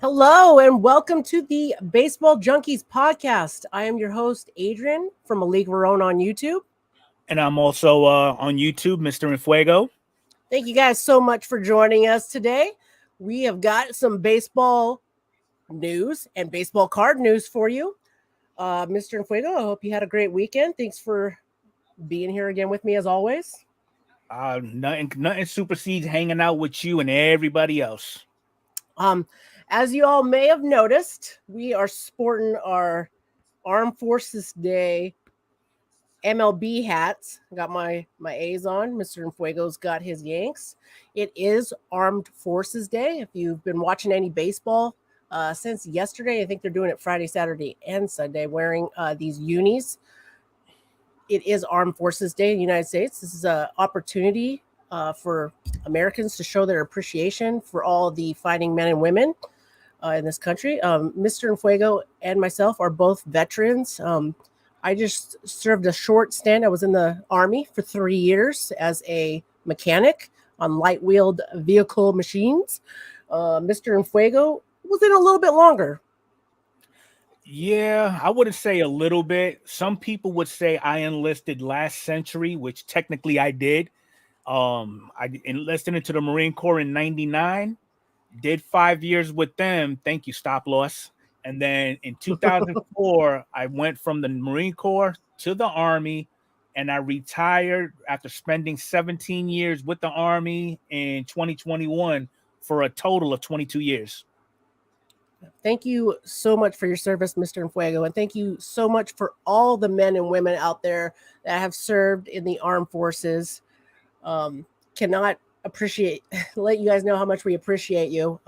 Hello and welcome to the Baseball Junkies podcast. I am your host, Adrian, from A League of Our Own on YouTube. And I'm also on YouTube, Mr. Infuego. Thank you guys so much for joining us today. We have got some baseball news and baseball card news for you. Mr. Infuego, I hope you had a great weekend. Thanks for being here again with me as always. Nothing supersedes hanging out with you and everybody else. As you all may have noticed, we are sporting our Armed Forces Day MLB hats. I got my A's on. Mr. Infuego's got his Yanks. It is Armed Forces Day. If you've been watching any baseball since yesterday, I think they're doing it Friday, Saturday, and Sunday, wearing these unis. It is Armed Forces Day in the United States. This is an opportunity for Americans to show their appreciation for all the fighting men and women in this country. Mr. Infuego and myself are both veterans. I just served a short stint. I was in the Army for 3 years as a mechanic on light-wheeled vehicle machines. Mr. Infuego was in a little bit longer. Yeah, I wouldn't say a little bit. Some people would say I enlisted last century, which technically I did. I enlisted into the Marine Corps in 99, did 5 years with them. Thank you, stop loss. And then in 2004, I went from the Marine Corps to the Army, and I retired after spending 17 years with the Army in 2021 for a total of 22 years. Thank you so much for your service, Mr. Infuego, and thank you so much for all the men and women out there that have served in the armed forces. Cannot let you guys know how much we appreciate you.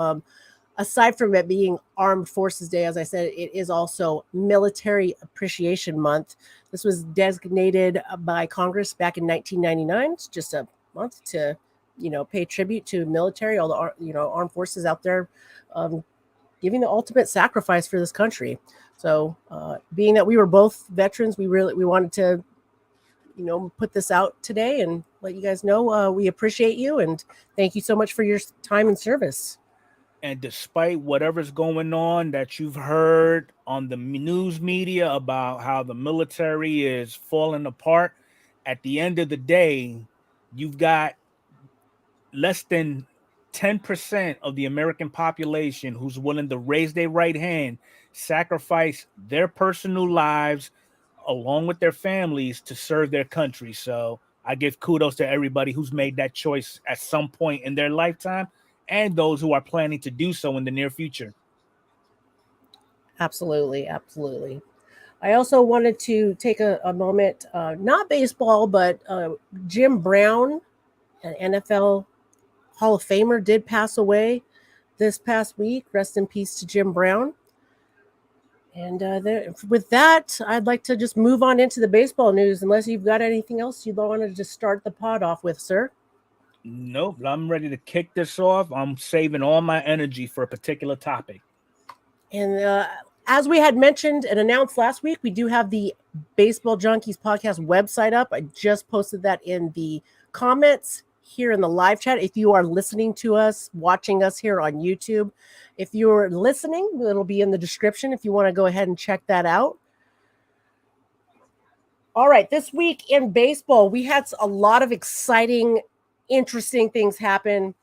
Aside from it being Armed Forces Day, as I said, it is also Military Appreciation Month. This was designated by Congress back in 1999. It's just a month to, pay tribute to military, all the, armed forces out there, giving the ultimate sacrifice for this country. So, being that we were both veterans, we wanted to, put this out today and let you guys know we appreciate you and thank you so much for your time and service. And despite whatever's going on that you've heard on the news media about how the military is falling apart, at the end of the day, you've got less than 10% of the American population who's willing to raise their right hand, sacrifice their personal lives along with their families to serve their country. So I give kudos to everybody who's made that choice at some point in their lifetime and those who are planning to do so in the near future. Absolutely. Absolutely. I also wanted to take a moment, not baseball, but Jim Brown, an NFL Hall of Famer, did pass away this past week. Rest in peace to Jim Brown. And with that, I'd like to just move on into the baseball news, unless you've got anything else you'd want to just start the pod off with, sir. Nope, I'm ready to kick this off. I'm saving all my energy for a particular topic. And as we had mentioned and announced last week, we do have the Baseball Junkies podcast website up. I just posted that in the comments here in the live chat. If you are listening to us, watching us here on YouTube, if you're listening, it'll be in the description if you want to go ahead and check that out. All right, this week in baseball, we had a lot of exciting, interesting things happen.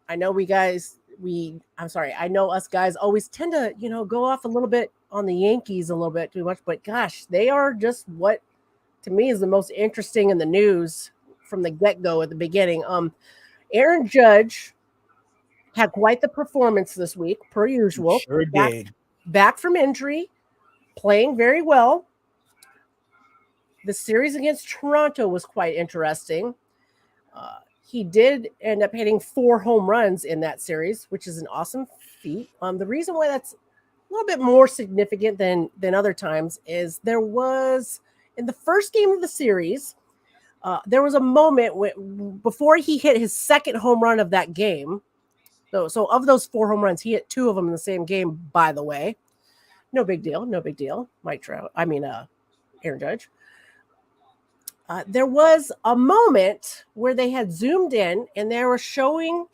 I know I know us guys always tend to, go off a little bit on the Yankees a little bit too much, but gosh, they are just what to me is the most interesting in the news from the get-go at the beginning. Aaron Judge had quite the performance this week, per usual. Sure did. Back from injury, playing very well. The series against Toronto was quite interesting. He did end up hitting 4 home runs in that series, which is an awesome feat. The reason why that's a little bit more significant than other times is there was, in the first game of the series, there was a moment before he hit his second home run of that game. So of those 4 home runs, he hit 2 of them in the same game, by the way. No big deal. Aaron Judge. There was a moment where they had zoomed in and they were showing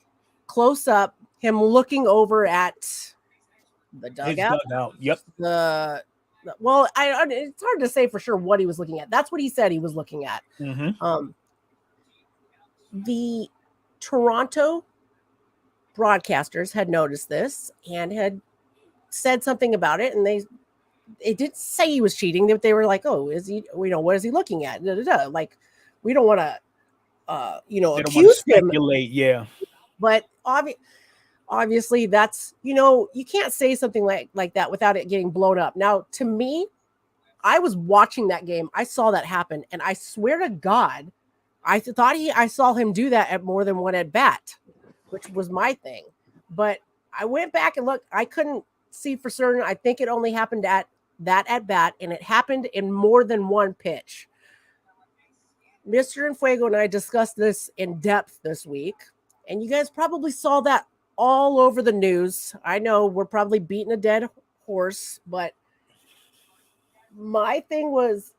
close up him looking over at the His dugout. dugout. Yep. Well, it's hard to say for sure what he was looking at. That's what he said he was looking at. Mm-hmm. The Toronto broadcasters had noticed this and had said something about it, and they didn't say he was cheating. They were like, "Oh, is he? What is he looking at?" Like, we don't want to, They don't want to accuse him. speculate. Yeah. But obviously, that's you can't say something like that without it getting blown up. Now, to me, I was watching that game. I saw that happen, and I swear to God, I saw him do that at more than one at bat, which was my thing. But I went back and looked. I couldn't see for certain. I think it only happened at that at bat, and it happened in more than one pitch. Mr. Infuego and I discussed this in depth this week, and you guys probably saw that all over the news. I know we're probably beating a dead horse, but my thing was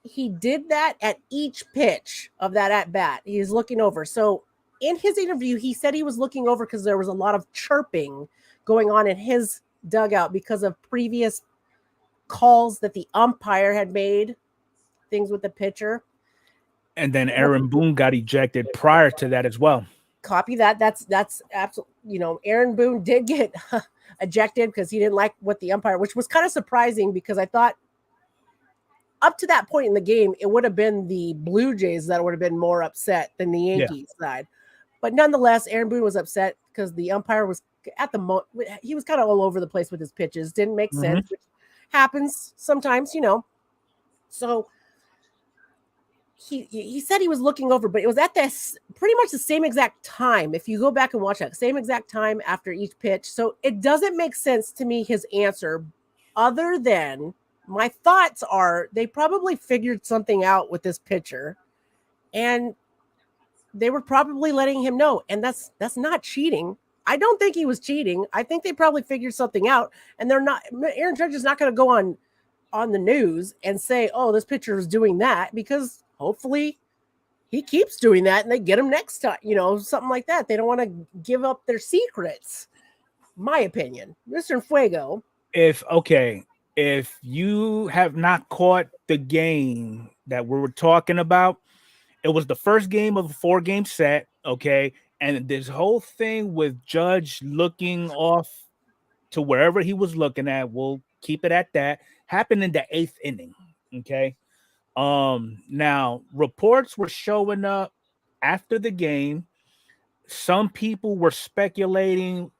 he did that at each pitch of that at bat. He's looking over. So in his interview, he said he was looking over because there was a lot of chirping going on in his dugout because of previous calls that the umpire had made, things with the pitcher. And then Aaron Boone got ejected prior to that as well. Copy that. That's absolutely, Aaron Boone did get ejected because he didn't like what the umpire, which was kind of surprising because I thought up to that point in the game, it would have been the Blue Jays that would have been more upset than the Yankees side. But nonetheless, Aaron Boone was upset because the umpire was he was kind of all over the place with his pitches. Didn't make sense, which happens sometimes, So he said he was looking over, but it was at this pretty much the same exact time. If you go back and watch that, same exact time after each pitch. So it doesn't make sense to me, his answer, other than my thoughts are they probably figured something out with this pitcher and they were probably letting him know. And that's not cheating. I don't think he was cheating. I think they probably figured something out, and Aaron Judge is not going to go on the news and say, oh, this pitcher is doing that, because hopefully he keeps doing that and they get him next time, something like that. They don't want to give up their secrets. My opinion, Mr. Fuego. If you have not caught the game that we were talking about, it was the first game of a 4-game set. Okay. And this whole thing with Judge looking off to wherever he was looking at, we'll keep it at that, happened in the 8th inning. Okay. Now reports were showing up after the game. Some people were speculating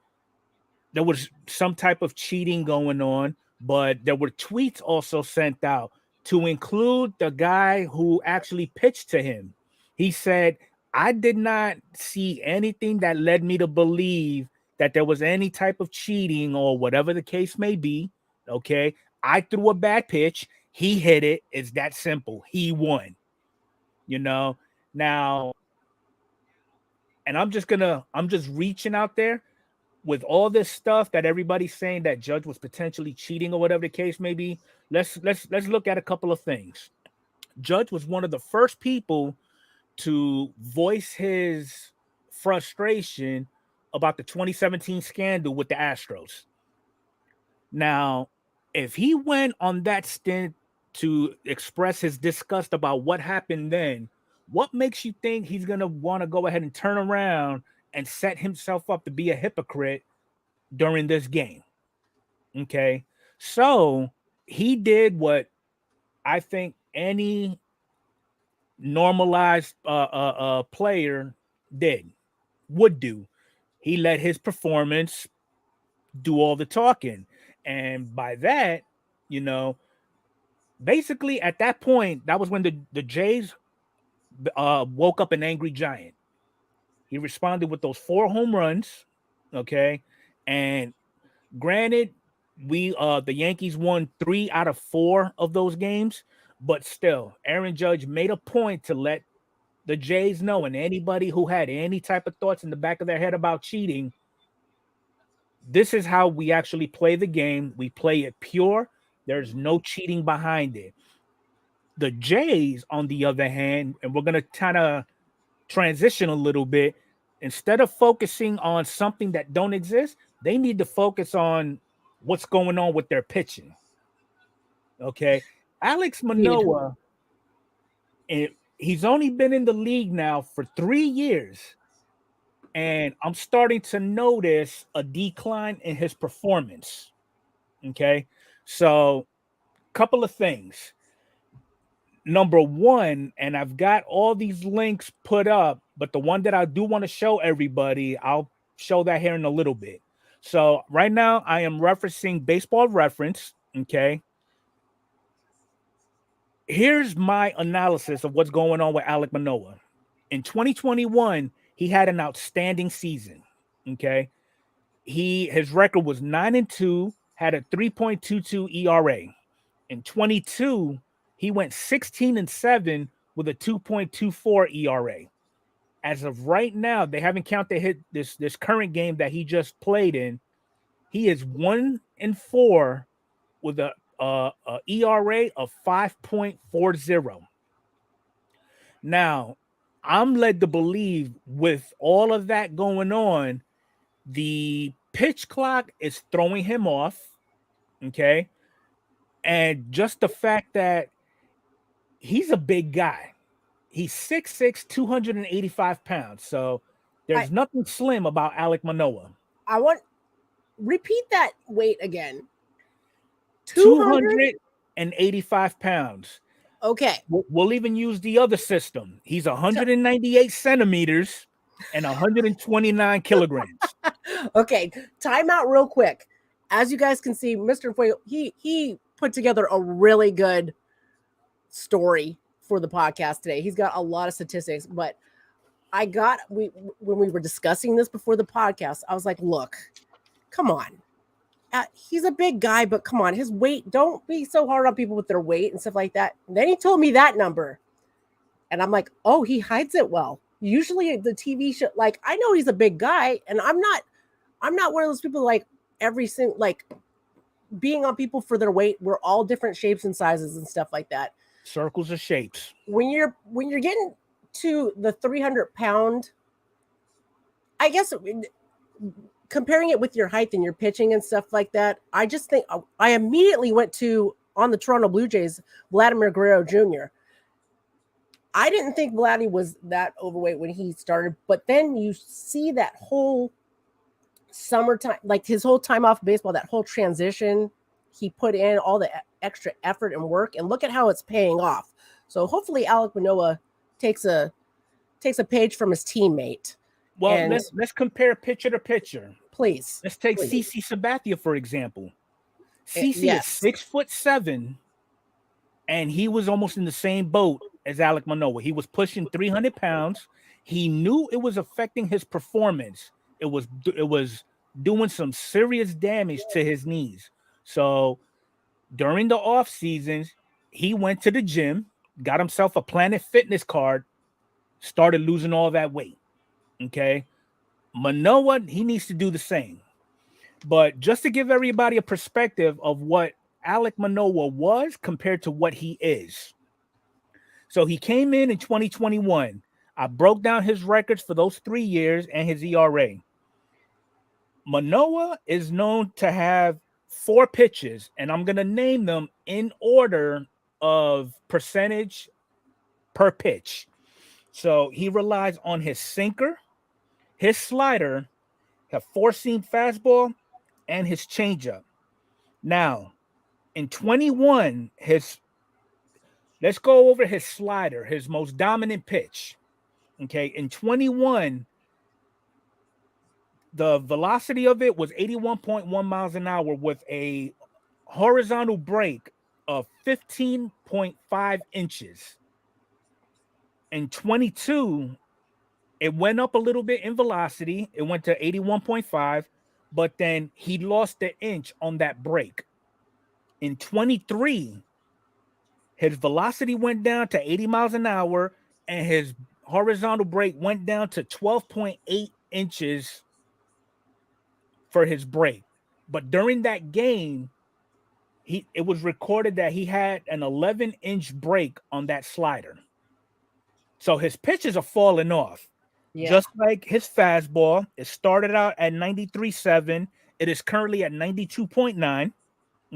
there was some type of cheating going on, but there were tweets also sent out to include the guy who actually pitched to him. He said, I did not see anything that led me to believe that there was any type of cheating or whatever the case may be. Okay. I threw a bad pitch. He hit it. It's that simple. He won, now, and I'm just reaching out there with all this stuff that everybody's saying that Judge was potentially cheating or whatever the case may be. Let's look at a couple of things. Judge was one of the first people to voice his frustration about the 2017 scandal with the Astros. Now, if he went on that stint to express his disgust about what happened then, what makes you think he's going to want to go ahead and turn around and set himself up to be a hypocrite during this game? Okay. So he did what I think any normalized player would do. He let his performance do all the talking. And by that, basically at that point, that was when the Jays woke up an angry giant. He responded with those 4 home runs. Okay. And granted, the Yankees won 3 out of 4 of those games, but still, Aaron Judge made a point to let the Jays know, and anybody who had any type of thoughts in the back of their head about cheating, this is how we actually play the game. We play it pure. There's no cheating behind it. The Jays, on the other hand, and we're going to kind of transition a little bit, instead of focusing on something that don't exist, they need to focus on what's going on with their pitching. Okay. Alex Indeed. Manoah, he's only been in the league now for 3 years. And I'm starting to notice a decline in his performance. Okay. So, couple of things. Number one, and I've got all these links put up, but the one that I do want to show everybody, I'll show that here in a little bit. So, right now, I am referencing Baseball Reference. Okay. Here's my analysis of what's going on with Alek Manoah. In 2021, he had an outstanding season. Okay. His record was 9-2, had a 3.22 ERA. In 22, he went 16-7 with a 2.24 ERA. As of right now, they haven't counted this current game that he just played in. He is 1-4 with a ERA of 5.40. Now, I'm led to believe with all of that going on, the pitch clock is throwing him off. Okay. And just the fact that he's a big guy. He's 6'6", 285 pounds. So there's nothing slim about Alek Manoah. Repeat that weight again. 285 pounds. Okay. We'll even use the other system. He's 198 centimeters and 129 kilograms. Okay. Time out real quick. As you guys can see, Mr. Foyle, he put together a really good story for the podcast today. He's got a lot of statistics, but when we were discussing this before the podcast, I was like, look, come on. He's a big guy, but come on, his weight, don't be so hard on people with their weight and stuff like that. And then he told me that number. And I'm like, oh, he hides it well. Usually the TV show, like, I know he's a big guy, and I'm not one of those people like being on people for their weight. We're all different shapes and sizes and stuff like that. Circles of shapes. When you're getting to the 300-pound, I guess comparing it with your height and your pitching and stuff like that, I just think I immediately went to, on the Toronto Blue Jays, Vladimir Guerrero Jr. I didn't think Vladdy was that overweight when he started, but then you see that whole summertime, like his whole time off baseball, that whole transition, he put in all the extra effort and work, and look at how it's paying off. So hopefully Alek Manoah takes a page from his teammate. Well, let's compare pitcher to pitcher. Please. Let's take CC Sabathia, for example. CC is 6'7", and he was almost in the same boat as Alek Manoah. He was pushing 300 pounds. He knew it was affecting his performance. It was doing some serious damage to his knees. So during the off seasons, he went to the gym, got himself a Planet Fitness card, started losing all that weight. Okay. Manoah, he needs to do the same. But just to give everybody a perspective of what Alek Manoah was compared to what he is. So he came in 2021. I broke down his records for those 3 years and his ERA. Manoah is known to have 4 pitches, and I'm going to name them in order of percentage per pitch. So he relies on his sinker, his slider, his four-seam fastball, and his changeup. Now, in 21, let's go over his slider, his most dominant pitch. Okay, in 21, the velocity of it was 81.1 miles an hour with a horizontal break of 15.5 inches. In 22, it went up a little bit in velocity. It went to 81.5, but then he lost an inch on that break. In 23, his velocity went down to 80 miles an hour, and his horizontal break went down to 12.8 inches for his break. But during that game, it was recorded that he had an 11-inch break on that slider. So his pitches are falling off. Yeah. Just like his fastball, it started out at 93.7, It is currently at 92.9.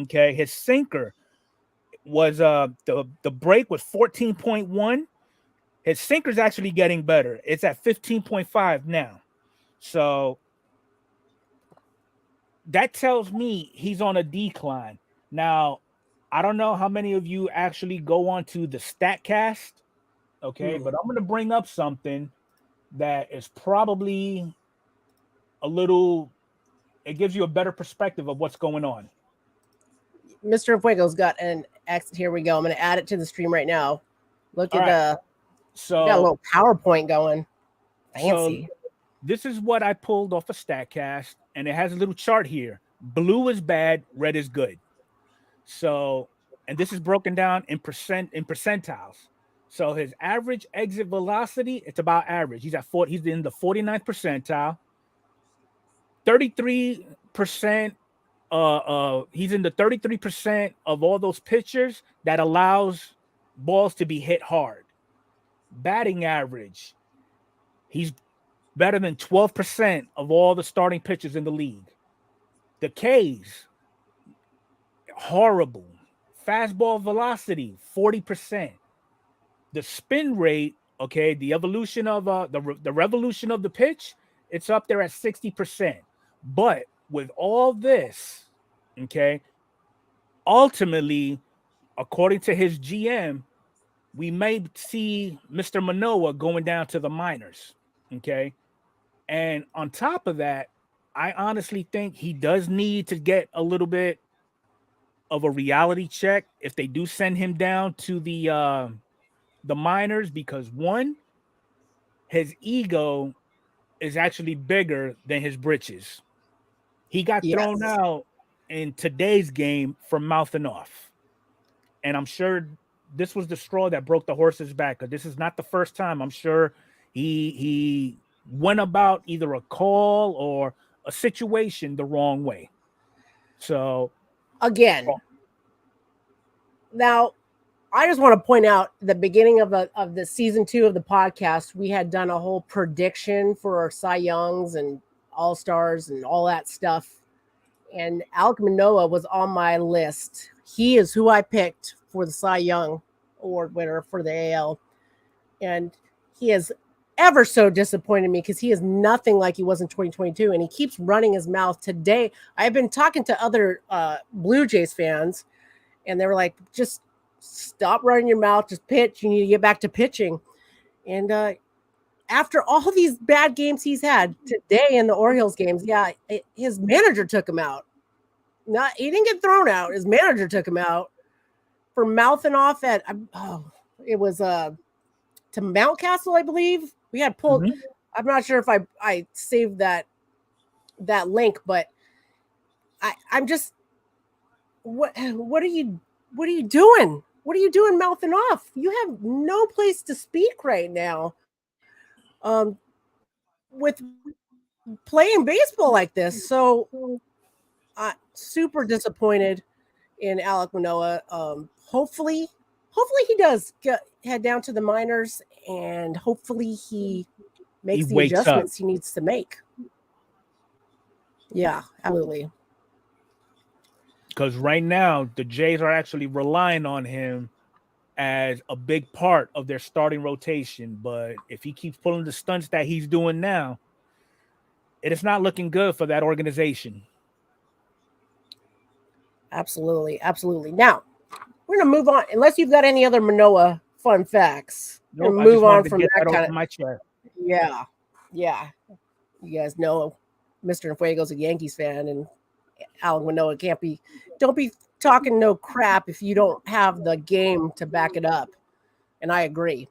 Okay, his sinker was the break was 14.1. His sinker's actually getting better. It's at 15.5 now. So that tells me he's on a decline. Now, I don't know how many of you actually go on to the StatCast, okay, but I'm going to bring up something that is probably it gives you a better perspective of what's going on. Mr. Fuego's got an X. Here we go. I'm going to add it to the stream right now. Look at got a little PowerPoint going. Fancy. So this is what I pulled off of StatCast, and it has a little chart here. Blue is bad, red is good. So, and this is broken down in percentiles. So his average exit velocity, it's about average. He's in the 49th percentile. 33%. He's in the 33% of all those pitchers that allows balls to be hit hard. Batting average, he's better than 12% of all the starting pitchers in the league. The K's, horrible. Fastball velocity, 40%. The spin rate, okay, the evolution of the revolution of the pitch, it's up there at 60%. But with all this, okay, ultimately, according to his GM, we may see Mr. Manoah going down to the minors, okay? And on top of that, I honestly think he does need to get a little bit of a reality check if they do send him down to the minors, because one, his ego is actually bigger than his britches. He got thrown out in today's game for mouthing off. And I'm sure this was the straw that broke the horse's back, because this is not the first time. I'm sure he went about either a call or a situation the wrong way. So again, now I just want to point out the beginning of the season 2 of the podcast, we had done a whole prediction for our Cy Youngs and All-Stars and all that stuff. And Alek Manoah was on my list. He is who I picked for the Cy Young Award winner for the AL. And he is ever so disappointed me because he is nothing like he was in 2022. And he keeps running his mouth. Today, I've been talking to other Blue Jays fans, and they were like, just stop running your mouth, just pitch. You need to get back to pitching. And after all these bad games he's had today in the Orioles games, his manager took him out. He didn't get thrown out. His manager took him out for mouthing off at it was to Mountcastle, I believe. We had pulled. Mm-hmm. I'm not sure if I saved that link, but I'm just what are you doing? What are you doing mouthing off? You have no place to speak right now. With playing baseball like this. So super disappointed in Alek Manoah. Hopefully he does head down to the minors, and hopefully he makes the adjustments he needs to make. Yeah, absolutely. Because right now the Jays are actually relying on him as a big part of their starting rotation. But if he keeps pulling the stunts that he's doing now, it is not looking good for that organization. Absolutely. Now, we're going to move on. Unless you've got any other Manoah fun facts. Nope, move on from that kind of my chair. Yeah. You guys know Mr. Fuego's a Yankees fan, and Alek Manoah don't be talking no crap if you don't have the game to back it up. And I agree.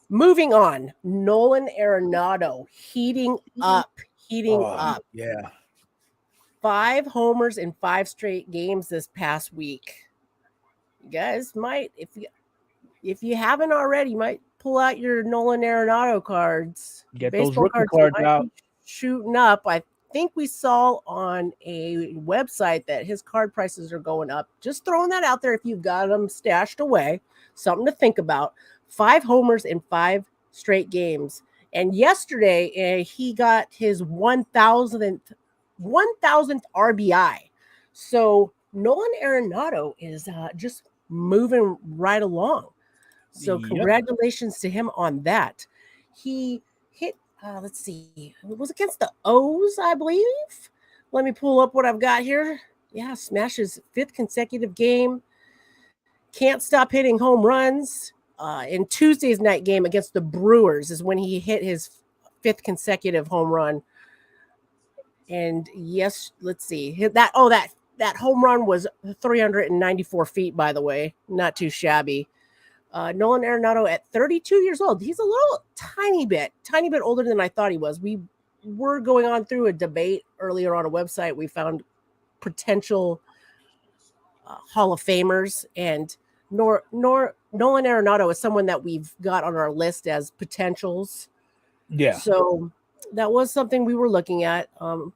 Moving on, Nolan Arendo heating up. Yeah. 5 homers in 5 straight games this past week. You guys might, if you haven't already, might pull out your Nolan Arendo cards. Get those rookie cards out. Shooting up. I think we saw on a website that his card prices are going up. Just throwing that out there if you've got them stashed away. Something to think about. 5 homers in 5 straight games. And yesterday, he got his 1,000th 1,000th RBI. So Nolan Arenado is just moving right along. So Yep. congratulations to him on that. He hit, let's see, it was against the O's, I believe. Let me pull up what I've got here. Yeah, smashes 5th consecutive game. Can't stop hitting home runs. In Tuesday's night game against the Brewers is when he hit his 5th consecutive home run. And yes, let's see. That home run was 394 feet, by the way. Not too shabby. Nolan Arenado at 32 years old. He's a little tiny bit older than I thought he was. We were going on through a debate earlier on a website. We found potential Hall of Famers, and Nolan Arenado is someone that we've got on our list as potentials. Yeah. So that was something we were looking at. Nolan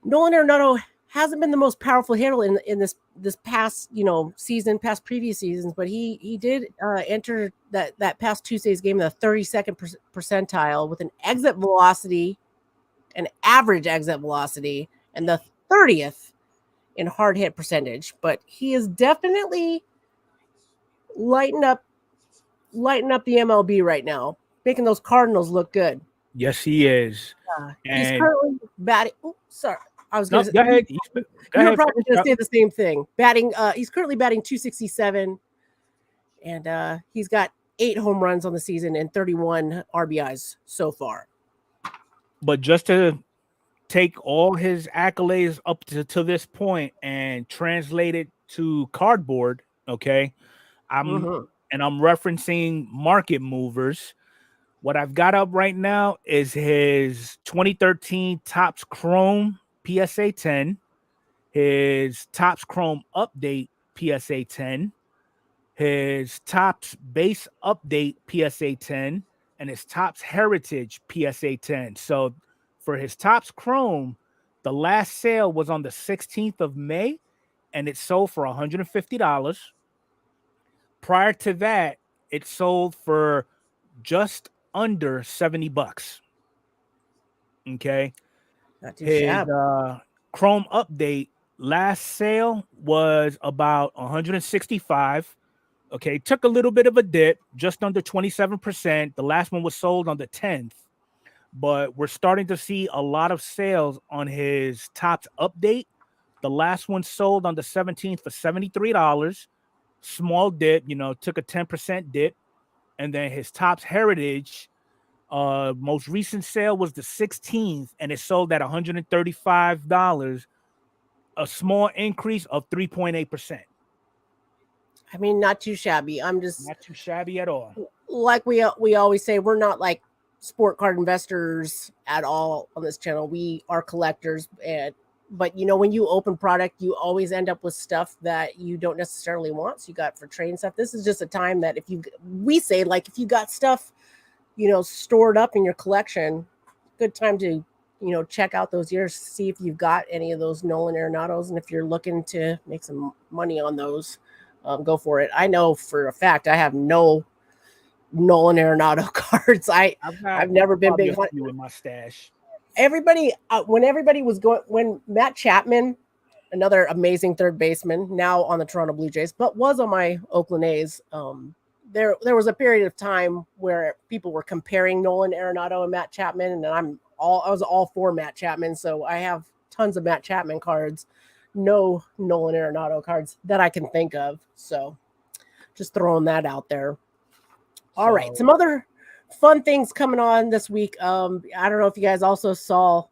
Arendo hasn't been the most powerful hitter in this past season, past previous seasons, but he did enter that past Tuesday's game in the 32nd percentile with an average exit velocity, and the 30th in hard hit percentage. But he is definitely lighting up the MLB right now, making those Cardinals look good. Yes, he is. He's currently batting. Oh, sorry. I was going to go ahead. You were probably going to say the same thing. He's currently batting 267, and he's got 8 home runs on the season and 31 RBIs so far. But just to take all his accolades up to this point and translate it to cardboard, okay? I'm referencing Market Movers. What I've got up right now is his 2013 Topps Chrome PSA 10, his Topps Chrome Update PSA 10, his Topps Base Update PSA 10, and his Topps Heritage PSA 10. So for his Topps Chrome, the last sale was on the 16th of May, and it sold for $150. Prior to that, it sold for just under $70. Okay. Not too shabby. Chrome Update last sale was about $165. Okay, took a little bit of a dip, just under 27%. The last one was sold on the 10th, but we're starting to see a lot of sales on his Topps Update. The last one sold on the 17th for $73. Small dip, took a 10% dip. And then his Topps Heritage, most recent sale was the 16th, and it sold at $135, a small increase of 3.8%. I mean, not too shabby. Not too shabby at all. Like we always say, we're not like sport card investors at all on this channel. We are collectors, but when you open product, you always end up with stuff that you don't necessarily want. So you got for trading stuff. This is just a time that if you got stuff, stored up in your collection, good time to, check out those years, see if you've got any of those Nolan Arenados. And if you're looking to make some money on those, go for it. I know for a fact I have no Nolan Arenado cards. I've never been big on in my stash. When Matt Chapman, another amazing third baseman, now on the Toronto Blue Jays, but was on my Oakland A's, there was a period of time where people were comparing Nolan Arenado and Matt Chapman, and I was all for Matt Chapman, so I have tons of Matt Chapman cards, no Nolan Arenado cards that I can think of. So just throwing that out there. All right, some other fun things coming on this week. I don't know if you guys also saw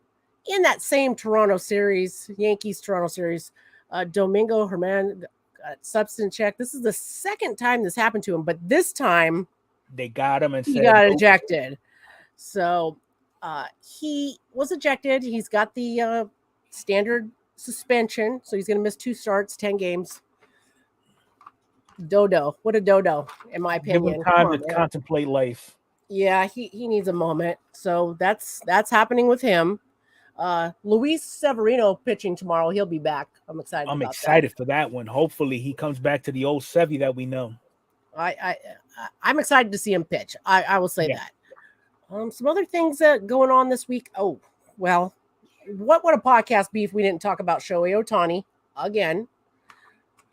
in that same Toronto series, Yankees Toronto series, Domingo German got substance check. This is the second time this happened to him, but this time they got him and he got ejected. So he was ejected. He's got the standard suspension, so he's going to miss 2 starts, 10 games. Dodo. What a dodo, in my opinion. Give him time to contemplate life. Yeah, he needs a moment. So that's happening with him. Luis Severino pitching tomorrow. He'll be back. I'm excited for that one. Hopefully he comes back to the old Sevy that we know. I'm excited to see him pitch. I will say that. Some other things going on this week. Oh, well, what would a podcast be if we didn't talk about Shohei Ohtani again?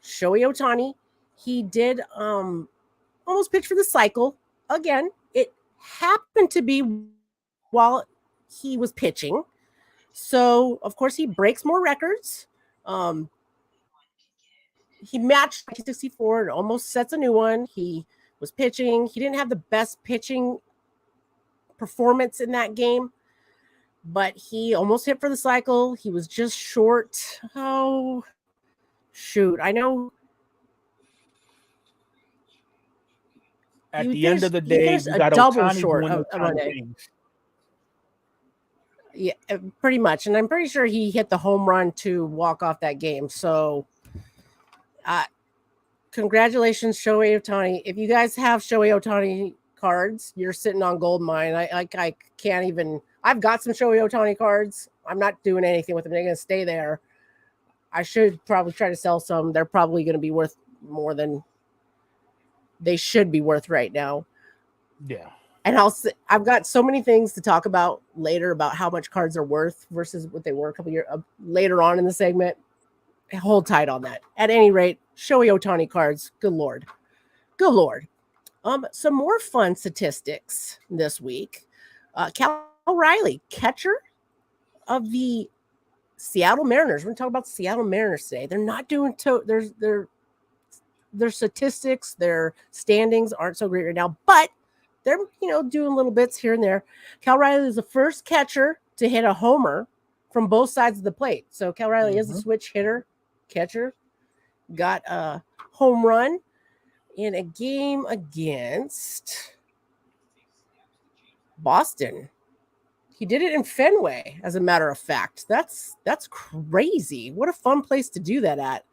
Shohei Ohtani, he did almost pitch for the cycle again. It happened to be while he was pitching. So, of course, he breaks more records. He matched 1964 and almost sets a new one. He was pitching. He didn't have the best pitching performance in that game, but he almost hit for the cycle. He was just short. Oh, shoot. I know. At the end of the day, you got double Ohtani short doing of a day. Yeah, pretty much. And I'm pretty sure he hit the home run to walk off that game. So, congratulations, Shohei Ohtani. If you guys have Shohei Ohtani cards, you're sitting on gold mine. I can't even. I've got some Shohei Ohtani cards. I'm not doing anything with them. They're going to stay there. I should probably try to sell some. They're probably going to be worth more than they should be worth right now. Yeah. And I've got so many things to talk about later about how much cards are worth versus what they were a couple years later on in the segment. Hold tight on that. At any rate, Shohei Ohtani cards. Good Lord. Good Lord. Some more fun statistics this week. Cal Raleigh, catcher of the Seattle Mariners. We're going to talk about the Seattle Mariners today. They're not doing their statistics, their standings aren't so great right now, but they're doing little bits here and there. Cal Raleigh is the first catcher to hit a homer from both sides of the plate. So Cal Raleigh is a switch hitter, catcher. Got a home run in a game against Boston. He did it in Fenway, as a matter of fact. That's crazy. What a fun place to do that at.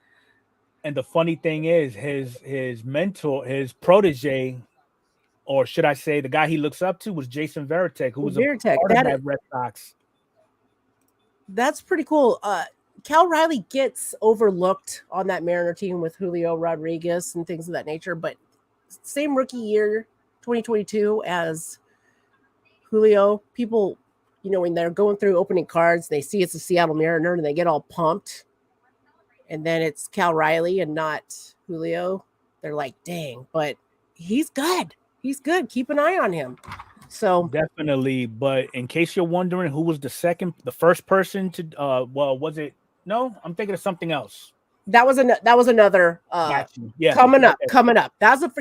And the funny thing is, his mentor, his protege, or should I say, the guy he looks up to was Jason Varitek, who was a part of that Red Sox. That's pretty cool. Cal Raleigh gets overlooked on that Mariner team with Julio Rodriguez and things of that nature, but same rookie year, 2022, as Julio. People, when they're going through opening cards, they see it's a Seattle Mariner and they get all pumped. And then it's Cal Raleigh and not Julio. They're like, dang, but he's good. He's good. Keep an eye on him. So definitely. But in case you're wondering who was the first person to, was it? No, I'm thinking of something else. That was another. Yeah, coming up.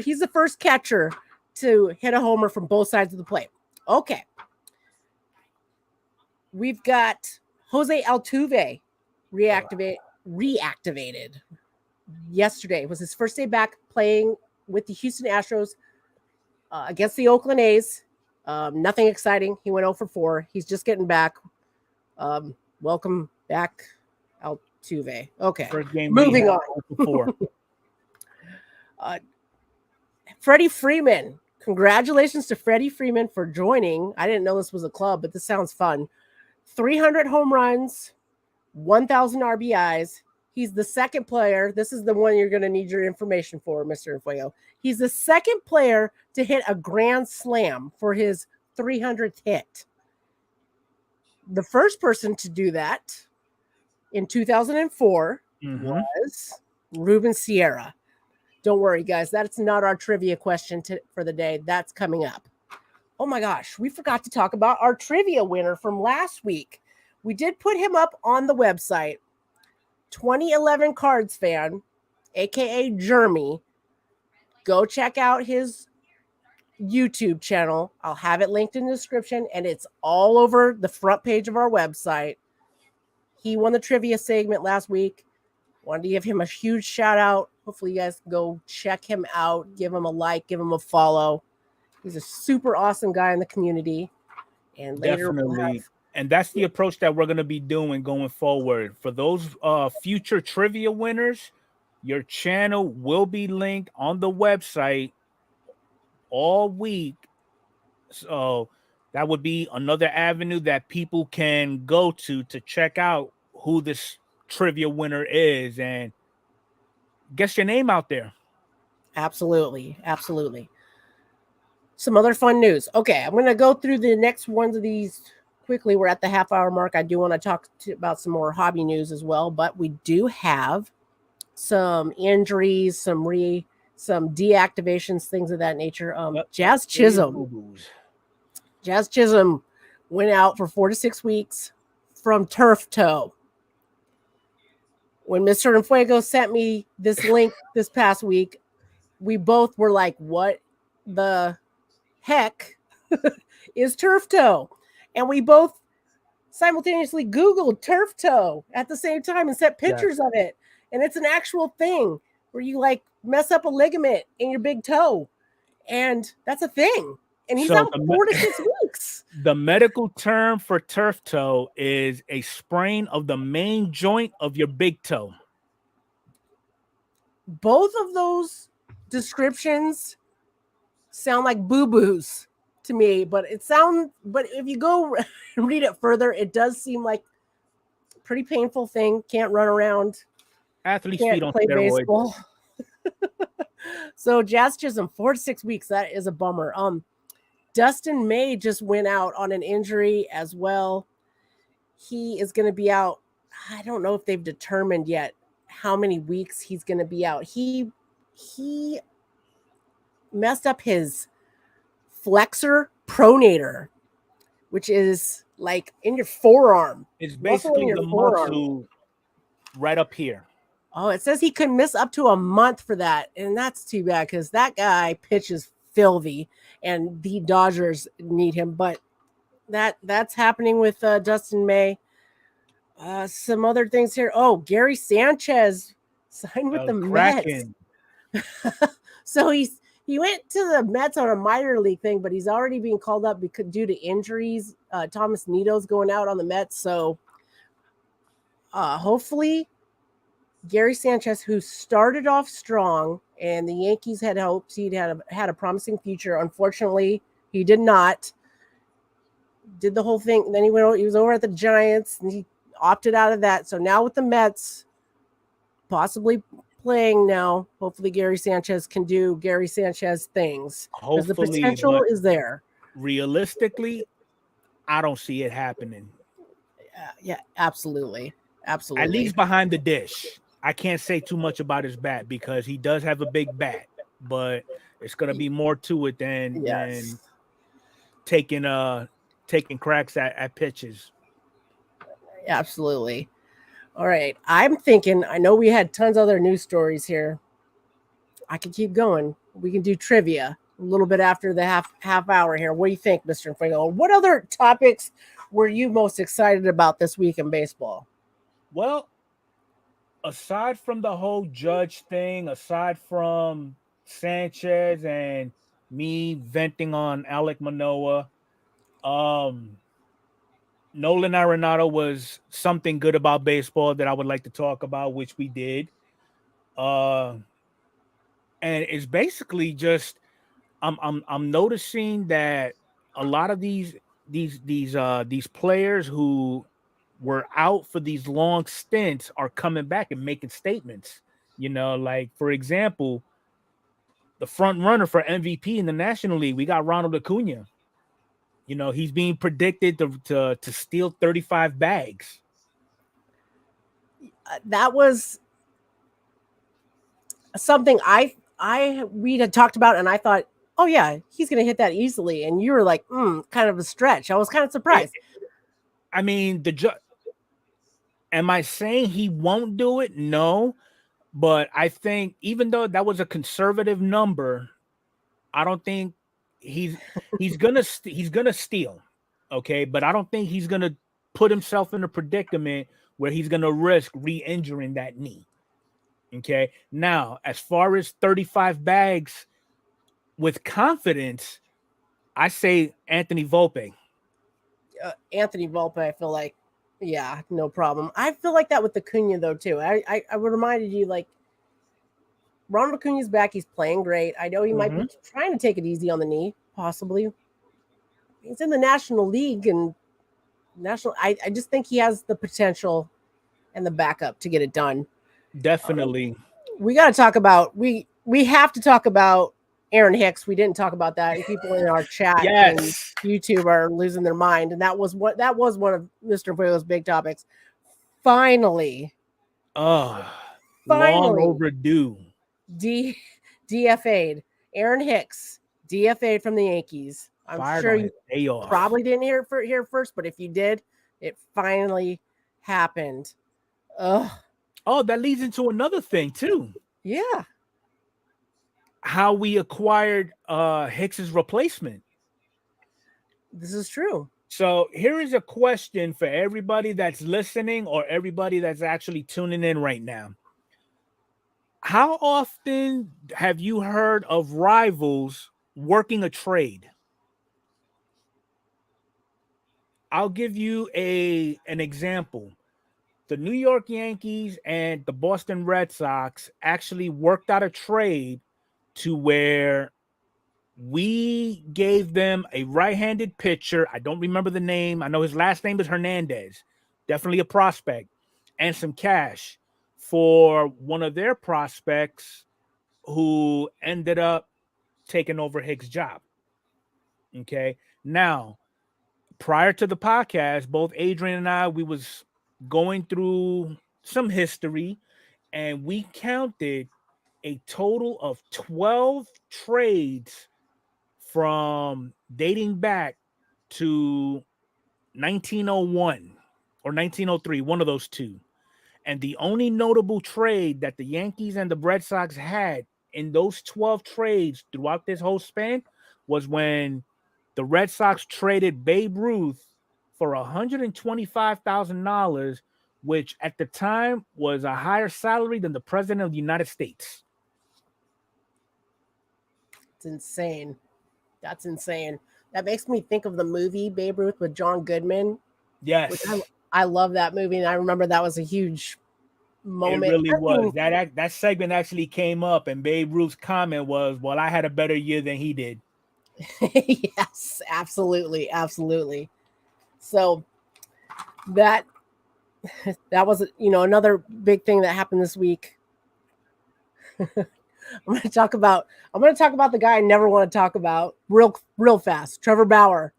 He's the first catcher to hit a homer from both sides of the plate. Okay. We've got Jose Altuve reactivated yesterday. It was his first day back playing with the Houston Astros against the Oakland A's. Nothing exciting. He went 0 for 4. He's just getting back. Welcome back, Altuve. Okay. First game moving on. Freddie Freeman. Congratulations to Freddie Freeman for joining. I didn't know this was a club, but this sounds fun. 300 home runs, 1,000 RBIs. He's the second player. This is the one you're going to need your information for, Mr. Fuego. He's the second player to hit a grand slam for his 300th hit. The first person to do that in 2004 was Ruben Sierra. Don't worry, guys. That's not our trivia question for the day. That's coming up. Oh, my gosh. We forgot to talk about our trivia winner from last week. We did put him up on the website. 2011 Cards fan, a.k.a. Jeremy. Go check out his YouTube channel. I'll have it linked in the description, and it's all over the front page of our website. He won the trivia segment last week. Wanted to give him a huge shout out. Hopefully you guys can go check him out. Give him a like. Give him a follow. He's a super awesome guy in the community. And later definitely. And that's the approach that we're going to be doing going forward. For those future trivia winners, your channel will be linked on the website all week. So that would be another avenue that people can go to check out who this trivia winner is and get your name out there. Absolutely. Absolutely. Some other fun news. Okay, I'm going to go through the next ones of these quickly, we're at the half-hour mark. I do want to talk about some more hobby news as well, but we do have some injuries, some deactivations, things of that nature. Jazz Chisholm went out for 4 to 6 weeks from turf toe. When Mr. Enfuego sent me this link this past week, we both were like, what the heck is turf toe? And we both simultaneously Googled turf toe at the same time and sent pictures of it. And it's an actual thing where you like mess up a ligament in your big toe. And that's a thing. And he's out 4 to 6 weeks. The medical term for turf toe is a sprain of the main joint of your big toe. Both of those descriptions sound like boo-boos to me, but if you go read it further, it does seem like a pretty painful thing. Can't run around. Athlete's feet on steroids. Baseball. So Jazz Chisholm, 4 to 6 weeks. That is a bummer. Dustin May just went out on an injury as well. He is going to be out. I don't know if they've determined yet how many weeks he's going to be out. He messed up his flexor pronator, which is like in your forearm. It's basically the muscle right up here. Oh, it says he could miss up to a month for that. And that's too bad because that guy pitches filthy and the Dodgers need him. But that's happening with Dustin May. Some other things here. Oh, Gary Sanchez signed with the Mets. So he went to the Mets on a minor league thing, but he's already being called up due to injuries. Thomas Nito's going out on the Mets. So hopefully Gary Sanchez, who started off strong, and the Yankees had hopes he'd had a promising future. Unfortunately, he did not. Did the whole thing. Then he was over at the Giants, and he opted out of that. So now with the Mets, possibly playing now, hopefully Gary Sanchez can do Gary Sanchez things. Because the potential is there. Realistically, I don't see it happening. Yeah, absolutely. Absolutely. At least behind the dish. I can't say too much about his bat because he does have a big bat, but it's going to be more to it than taking cracks at pitches. Absolutely. All right. I'm thinking, I know we had tons of other news stories here. I can keep going. We can do trivia a little bit after the half hour here. What do you think, Mr. Enfuego? What other topics were you most excited about this week in baseball? Well, aside from the whole Judge thing, aside from Sanchez and me venting on Alek Manoah, Nolan Arendo was something good about baseball that I would like to talk about, which we did. And it's basically just I'm noticing that a lot of these players who were out for these long stints are coming back and making statements. Like, for example, the front runner for MVP in the National League, we got Ronald Acuna. He's being predicted to steal 35 bags. That was something we had talked about, and I thought, oh yeah, he's going to hit that easily. And you were like, kind of a stretch. I was kind of surprised. I mean, am I saying he won't do it? No, but I think even though that was a conservative number, I don't think he's gonna steal. Okay, but I don't think he's gonna put himself in a predicament where he's gonna risk re-injuring that knee. Okay, now as far as 35 bags with confidence, I say Anthony Volpe. Anthony Volpe, I feel like, yeah, no problem. I feel like that with Acuna though too. I reminded you, like, Ronald Acuna's back. He's playing great. I know he might be trying to take it easy on the knee, possibly. He's in the National League and I just think he has the potential and the backup to get it done. Definitely. We got to talk about we have to talk about Aaron Hicks. We didn't talk about that. People in our chat and Yes. YouTube are losing their mind, and that was one of Mr. Fuego's big topics. Finally, Long overdue. DFA'd Aaron Hicks, DFA'd from the Yankees. I'm Fired sure on you his day off. probably didn't hear it here first, but if you did, it finally happened. Ugh. Oh, that leads into another thing too. Yeah. How we acquired Hicks's replacement. This is true. So here is a question for everybody that's listening or everybody that's actually tuning in right now. How often have you heard of rivals working a trade? I'll give you an example. The New York Yankees and the Boston Red Sox actually worked out a trade to where we gave them a right-handed pitcher. I don't remember the name. I know his last name is Hernandez. Definitely a prospect. And some cash for one of their prospects who ended up taking over Hicks' job. Okay. Now, prior to the podcast, both Adrian and I, we was going through some history, and we counted a total of 12 trades from dating back to 1901 or 1903, one of those two. And the only notable trade that the Yankees and the Red Sox had in those 12 trades throughout this whole span was when the Red Sox traded Babe Ruth for $125,000, which at the time was a higher salary than the President of the United States. It's insane. That's insane. That makes me think of the movie Babe Ruth with John Goodman. Yes. I love that movie, and I remember that was a huge moment. It really was. That segment actually came up, and Babe Ruth's comment was, "Well, I had a better year than he did." Yes, absolutely, absolutely. So that was another big thing that happened this week. I'm going to talk about the guy I never want to talk about real fast, Trevor Bauer,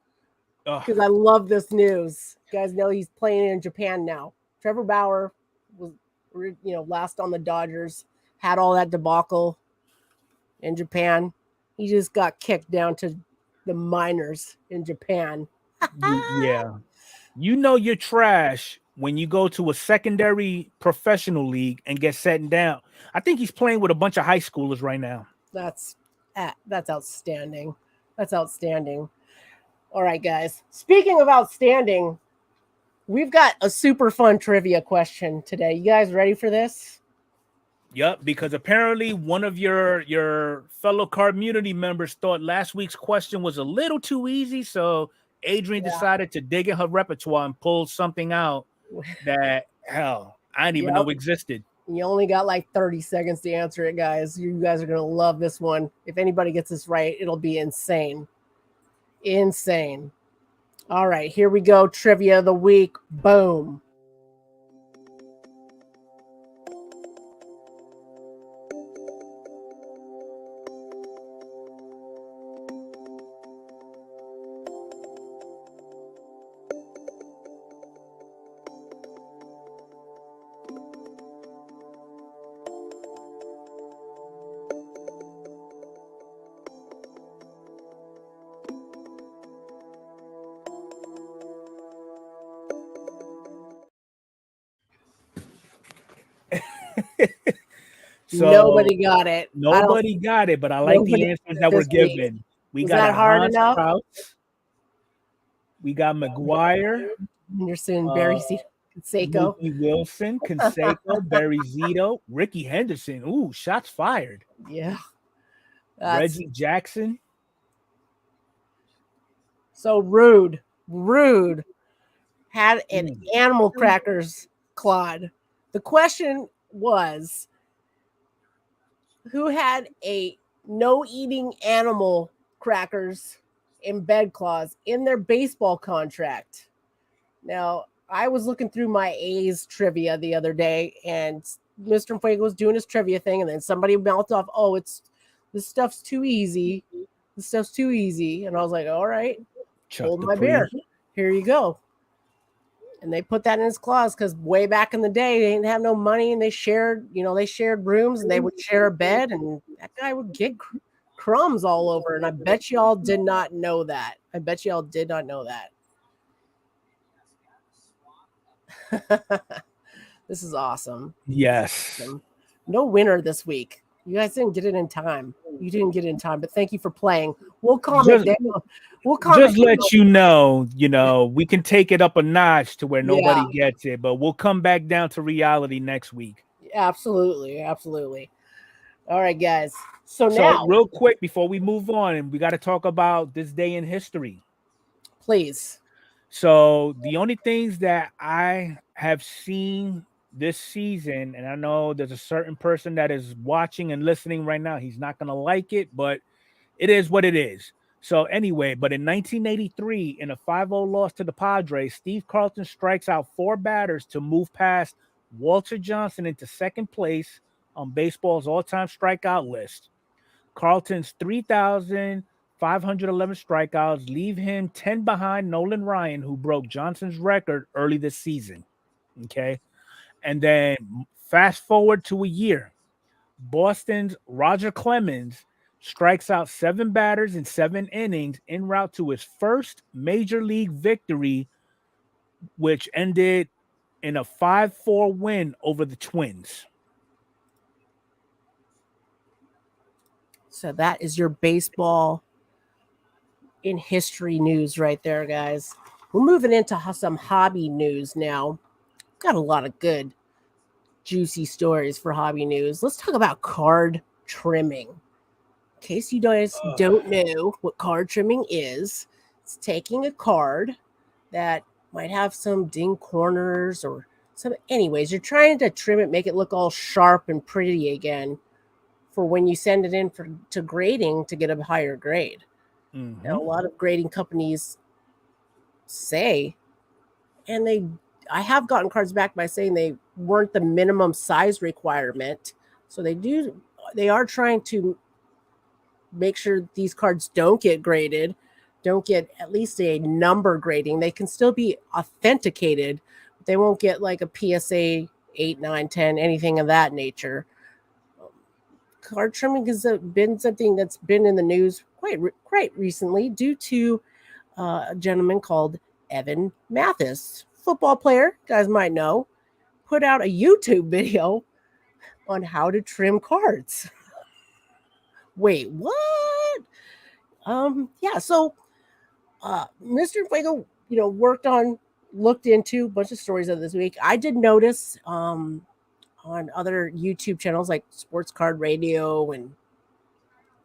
because I love this news. You guys know he's playing in Japan now. Trevor Bauer was, last on the Dodgers, had all that debacle in Japan. He just got kicked down to the minors in Japan. Yeah. You're trash when you go to a secondary professional league and get set down. I think he's playing with a bunch of high schoolers right now. That's outstanding. That's outstanding. All right, guys. Speaking of outstanding, we've got a super fun trivia question today. You guys ready for this? Yep, because apparently one of your fellow community members thought last week's question was a little too easy, so Adrian decided to dig in her repertoire and pull something out that, hell, I didn't even know existed. You only got like 30 seconds to answer it, guys. You guys are going to love this one. If anybody gets this right, it'll be insane. Insane. All right, here we go. Trivia of the week. Boom. So nobody got it. Nobody got it, but I like the answers that were given. We got that hard enough? Krause. We got McGuire, Henderson, Barry Canseco, Wilson, Canseco, Barry Zito, Ricky Henderson. Ooh, shots fired. Yeah. Reggie Jackson. So rude had an animal crackers clod. The question was, who had a no eating animal crackers in bed clause in their baseball contract? Now, I was looking through my A's trivia the other day, and Mr. Fuego was doing his trivia thing, and then somebody mouthed off, "Oh, it's This stuff's too easy. This stuff's too easy. And I was like, all right, Chuck hold the my beer. Here you go. And they put that in his clause because way back in the day, they didn't have no money and they shared rooms and they would share a bed and that guy would get crumbs all over. And I bet y'all did not know that. This is awesome. Yes. No winner this week. You guys didn't get it in time. You didn't get it in time, but thank you for playing. We'll comment down. We'll comment. Just let you know, we can take it up a notch to where nobody gets it, but we'll come back down to reality next week. Absolutely. All right, guys. So now, real quick before we move on, and we got to talk about this day in history. Please. So the only things that I have seen this season, and I know there's a certain person that is watching and listening right now, he's not going to like it, but it is what it is. So anyway, but in 1983, in a 5-0 loss to the Padres, Steve Carlton strikes out 4 batters to move past Walter Johnson into second place on baseball's all-time strikeout list. Carlton's 3,511 strikeouts leave him 10 behind Nolan Ryan, who broke Johnson's record early this season. Okay. And then fast forward to a year, Boston's Roger Clemens strikes out 7 batters in 7 innings en route to his first major league victory, which ended in a 5-4 win over the Twins. So that is your baseball in history news right there, guys. We're moving into some hobby news now. Got a lot of good, juicy stories for hobby news. Let's talk about card trimming. In case you guys don't know what card trimming is, it's taking a card that might have some ding corners or some. Anyways, you're trying to trim it, make it look all sharp and pretty again for when you send it in to grading to get a higher grade. Mm-hmm. Now, a lot of grading companies say, and I have gotten cards back by saying they weren't the minimum size requirement. So they are trying to make sure these cards don't get graded, don't get at least a number grading. They can still be authenticated. They won't get like a PSA 8, 9, 10, anything of that nature. Card trimming has been something that's been in the news quite recently due to a gentleman called Evan Mathis, football player, guys might know, put out a YouTube video on how to trim cards. Wait, what? Yeah, so Mr. Fuego, looked into a bunch of stories of this week. I did notice on other YouTube channels like Sports Card Radio, and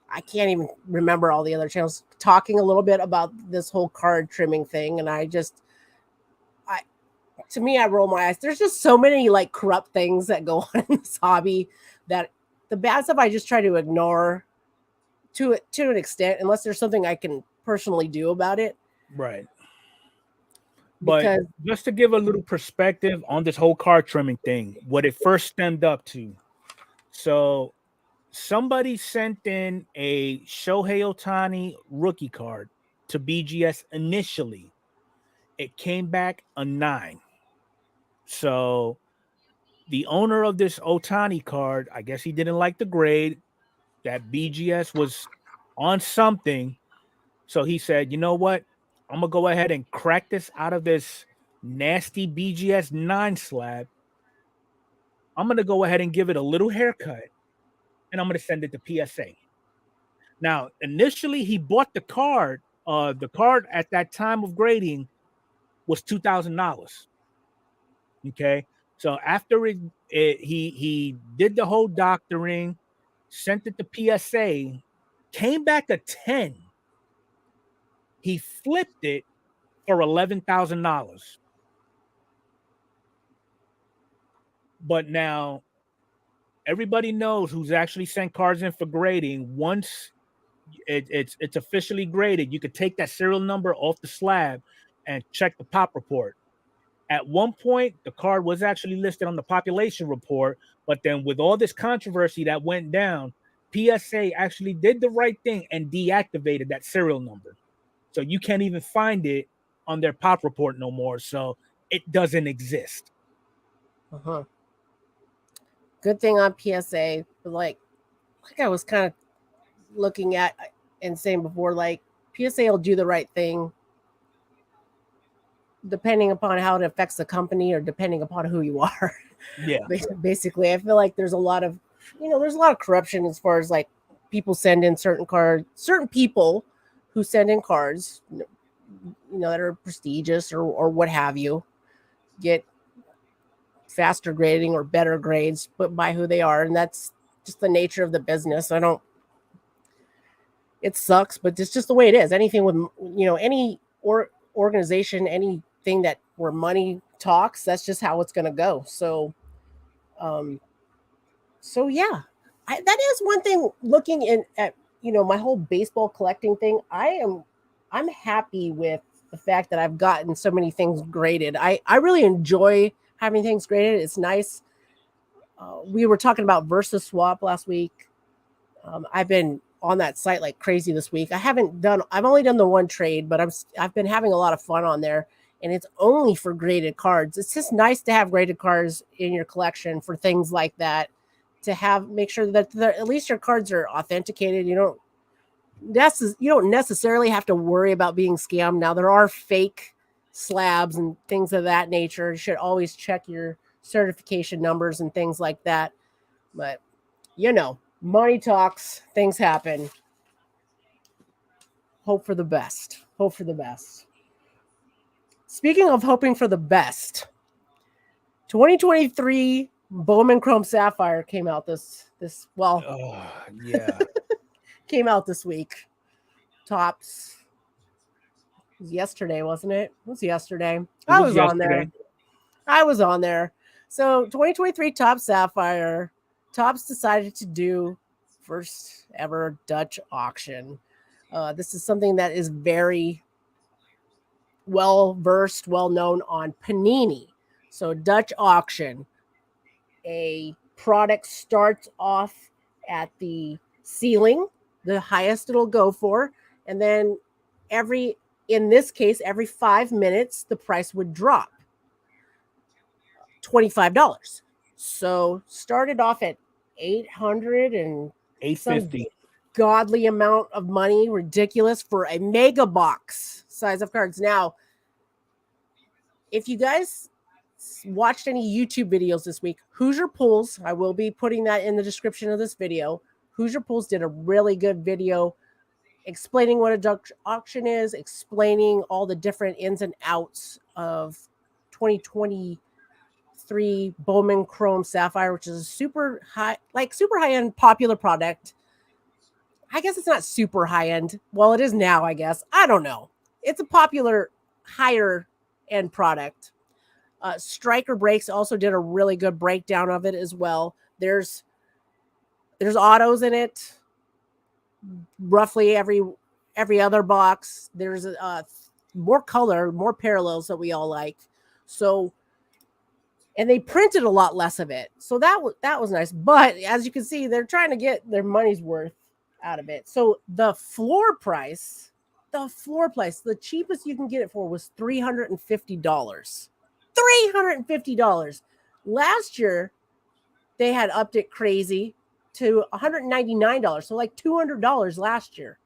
I can't even remember all the other channels, talking a little bit about this whole card trimming thing. And to me, I roll my eyes. There's just so many like corrupt things that go on in this hobby that the bad stuff I just try to ignore to an extent, unless there's something I can personally do about it. Right. But just to give a little perspective on this whole card trimming thing, what it first stemmed up to. So somebody sent in a Shohei Ohtani rookie card to BGS initially. It came back a 9. So the owner of this Ohtani card, I guess he didn't like the grade, that BGS was on something. So he said, you know what? I'm going to go ahead and crack this out of this nasty BGS 9 slab. I'm going to go ahead and give it a little haircut, and I'm going to send it to PSA. Now, initially, he bought the card. The card at that time of grading was $2,000. Okay. So after he did the whole doctoring, sent it to PSA, came back a 10. He flipped it for $11,000. But now everybody knows who's actually sent cards in for grading. Once it's officially graded, you could take that serial number off the slab and check the pop report. At one point, the card was actually listed on the population report, but then with all this controversy that went down, PSA actually did the right thing and deactivated that serial number. So you can't even find it on their pop report no more. So it doesn't exist. Uh-huh. Good thing on PSA, but like I was kind of looking at and saying before, like PSA will do the right thing depending upon how it affects the company or depending upon who you are. Yeah. Basically, I feel like there's a lot of, there's a lot of corruption as far as like people send in certain people who send in cards, that are prestigious or what have you, get faster grading or better grades, but by who they are. And that's just the nature of the business. It sucks, but it's just the way it is. Anything with, any organization, anything where money talks, that's just how it's going to go. So, yeah, that is one thing looking at, my whole baseball collecting thing. I'm happy with the fact that I've gotten so many things graded. I really enjoy having things graded. It's nice. We were talking about Versus Swap last week. I've been on that site like crazy this week. I've only done the one trade, but I've been having a lot of fun on there, and it's only for graded cards. It's just nice to have graded cards in your collection for things like that, to make sure that at least your cards are authenticated. You don't necessarily have to worry about being scammed. Now there are fake slabs and things of that nature. You should always check your certification numbers and things like that. But money talks, things happen. Hope for the best. Speaking of hoping for the best, 2023 Bowman Chrome Sapphire came out came out this week. Tops. It was yesterday, wasn't it? It was yesterday. I was on there. So 2023 Top Sapphire. Topps decided to do first ever Dutch auction. This is something that is very well known on Panini. So Dutch auction, a product starts off at the ceiling, the highest it'll go for, and then in this case, every 5 minutes, the price would drop $25. So started off at 800 and 850. Godly amount of money, ridiculous for a mega box size of cards. Now, if you guys watched any YouTube videos this week, Hoosier Pools, I will be putting that in the description of this video. Hoosier Pools did a really good video explaining what a Dutch auction is, explaining all the different ins and outs of 2023 Bowman Chrome Sapphire, which is a super high-end popular product. I guess it's not super high-end. Well, it is now, I guess. I don't know. It's a popular higher-end product. Striker Breaks also did a really good breakdown of it as well. There's autos in it. Roughly every other box. There's more color, more parallels that we all like. So, and they printed a lot less of it. So that was nice. But as you can see, they're trying to get their money's worth out of it. So the floor price, the cheapest you can get it for was $350. $350. Last year, they had upped it crazy to $199. So like $200 last year.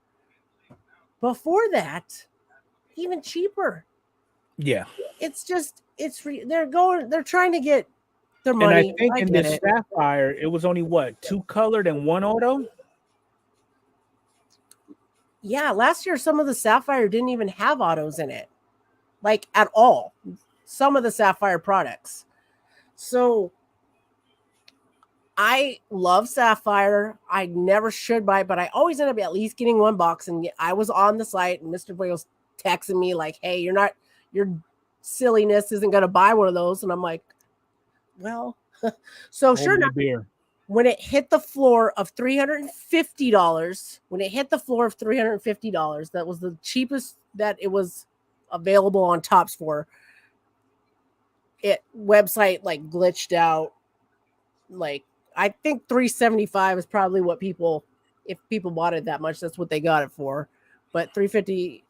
Before that, even cheaper. Yeah. They're trying to get their money. And I think in this Sapphire, it was only what, 2 colored and 1 auto? Yeah, last year some of the Sapphire didn't even have autos in it. Like at all. Some of the Sapphire products. So I love Sapphire. I never should buy it, but I always end up at least getting one box. And I was on the site and Mr. Boy was texting me like, hey, your silliness isn't going to buy one of those. And I'm like, well, so sure enough, when it hit the floor of $350, that was the cheapest that it was available on Topps for. Website glitched out. I think $375 is probably what people if people bought it that much, that's what they got it for. But $350,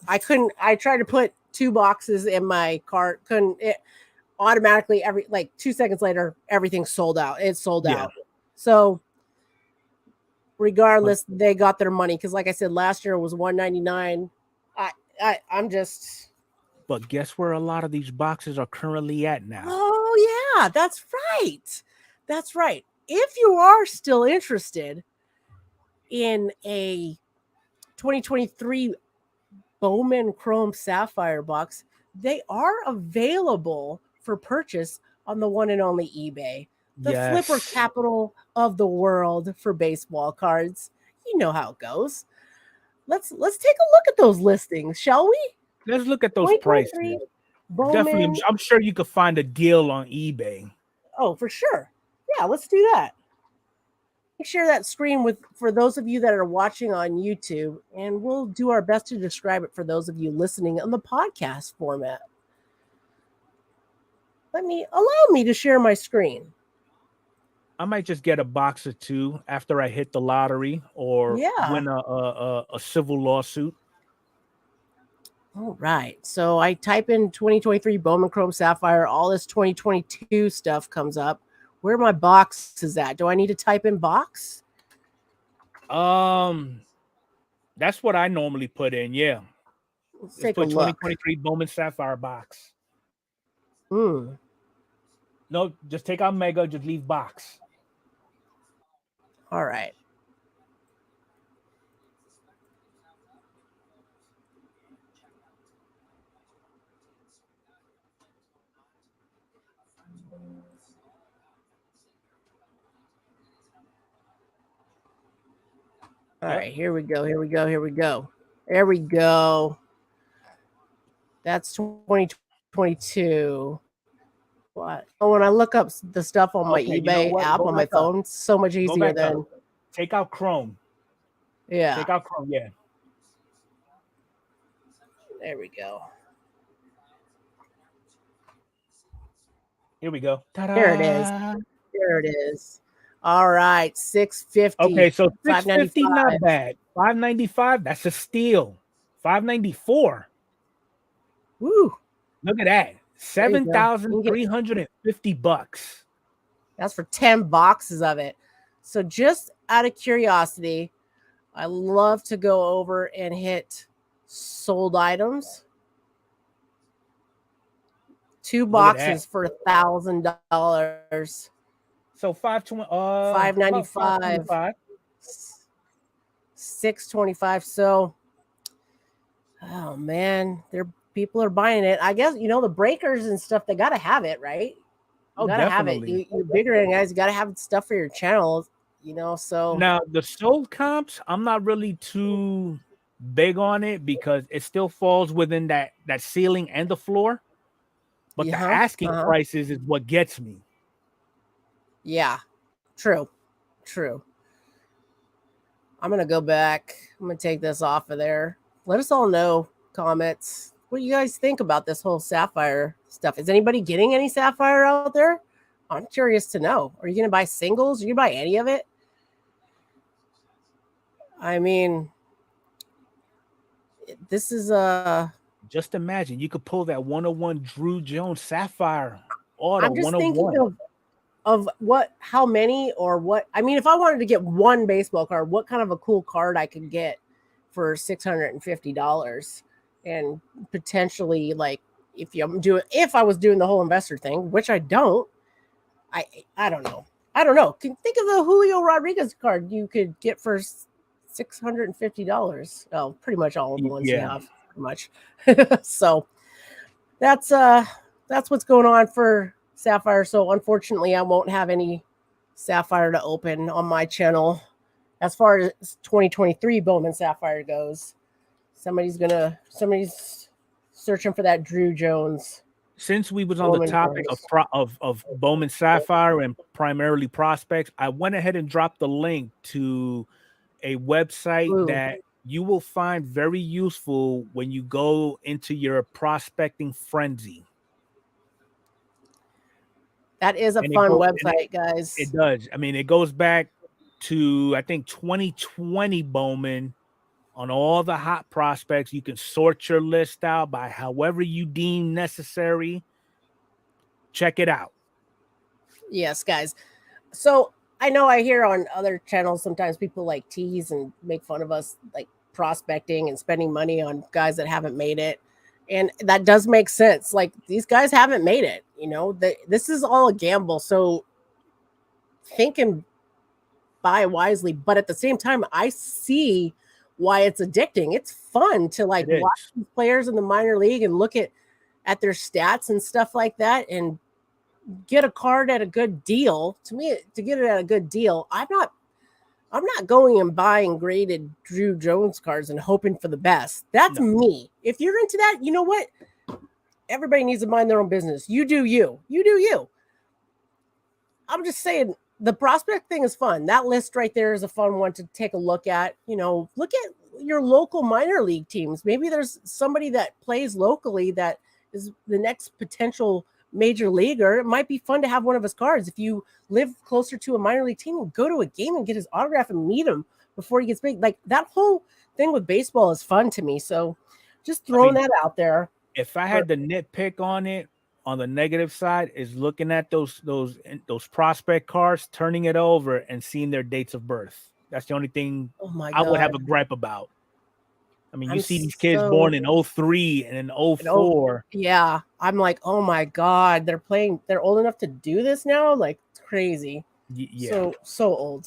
I couldn't. I tried to put 2 boxes in my cart, couldn't. It automatically like 2 seconds later, everything sold out. It sold out. So regardless, they got their money because, like I said, last year it was $199. I'm just. But guess where a lot of these boxes are currently at now? Oh yeah, that's right. That's right. If you are still interested in a 2023 Bowman Chrome Sapphire box, they are available for purchase on the one and only eBay. The flipper capital of the world for baseball cards. You know how it goes. Let's take a look at those listings, shall we? Let's look at those prices. Bowman. Definitely, I'm sure you could find a deal on eBay. Oh, for sure. Yeah, let's do that. Share that screen for those of you that are watching on YouTube, and we'll do our best to describe it for those of you listening on the podcast format. Allow me to share my screen. I might just get a box or 2 after I hit the lottery or win a civil lawsuit. All right. So I type in 2023 Bowman Chrome Sapphire. All this 2022 stuff comes up. Where my box is at? Do I need to type in box? That's what I normally put in. Yeah. Let's take put a look. 2023 Bowman Sapphire box. No, just take out mega. Just leave box. All right. All right, here we go. There we go. That's 2022. What? Oh, when I look up the stuff on my eBay app on my phone, it's so much easier than. Take out Chrome. Yeah. Take out Chrome. Yeah. There we go. Here we go. Ta-da. There it is. All right, $650. Okay, so $650, not bad. $595, that's a steal. $594. Woo! Look at that. $7,350. That's for 10 boxes of it. So just out of curiosity, I love to go over and hit sold items. 2 boxes for $1,000. So $595, $625. So, oh man, people are buying it. I guess the breakers and stuff. They got to have it, right? You gotta definitely. have it. You're bigger than guys. You got to have stuff for your channel. So now the sold comps, I'm not really too big on it because it still falls within that ceiling and the floor. But the asking prices is what gets me. Yeah, true. I'm going to go back. I'm going to take this off of there. Let us all know, comments, what you guys think about this whole Sapphire stuff. Is anybody getting any Sapphire out there? I'm curious to know. Are you going to buy singles? Are you going to buy any of it? I mean, this is just imagine you could pull that 101 Drew Jones Sapphire auto. I'm just thinking of how many or what. I mean, if I wanted to get one baseball card, what kind of a cool card I could get for $650 and potentially, like, if I was doing the whole investor thing, which I don't. I don't know. Can you think of the Julio Rodriguez card you could get for $650? Oh, pretty much all of the ones you have. Much. So that's what's going on for Sapphire. So unfortunately, I won't have any Sapphire to open on my channel as far as 2023 Bowman Sapphire goes. Somebody's searching for that Drew Jones. Since we was on Bowman the topic of Bowman Sapphire and primarily prospects, I went ahead and dropped the link to a website that you will find very useful when you go into your prospecting frenzy. That is a fun website, guys. It does. I mean, it goes back to, I think, 2020 Bowman on all the hot prospects. You can sort your list out by however you deem necessary. Check it out. Yes, guys. So I know I hear on other channels sometimes people like tease and make fun of us like prospecting and spending money on guys that haven't made it. And that does make sense. Like these guys haven't made it, this is all a gamble. So think and buy wisely. But at the same time, I see why it's addicting. It's fun to like It watch is. these players in the minor league and look at their stats and stuff like that and get a card at a good deal. To me, to get it at a good deal, I'm not going and buying graded Drew Jones cards and hoping for the best. That's me. If you're into that, you know what? Everybody needs to mind their own business. You do you. You do you. I'm just saying the prospect thing is fun. That list right there is a fun one to take a look at. Look at your local minor league teams. Maybe there's somebody that plays locally that is the next potential major leaguer. It might be fun to have one of his cards. If you live closer to a minor league team, go to a game and get his autograph and meet him before he gets big. Like that whole thing with baseball is fun to me. So just throwing that out there. If I had to nitpick on it, on the negative side, is looking at those prospect cards, turning it over and seeing their dates of birth. That's the only thing I would have a gripe about. I mean, you see these kids born in 03 and in 04. Yeah. I'm like, oh my God, they're old enough to do this now? Like it's crazy. Yeah. So old.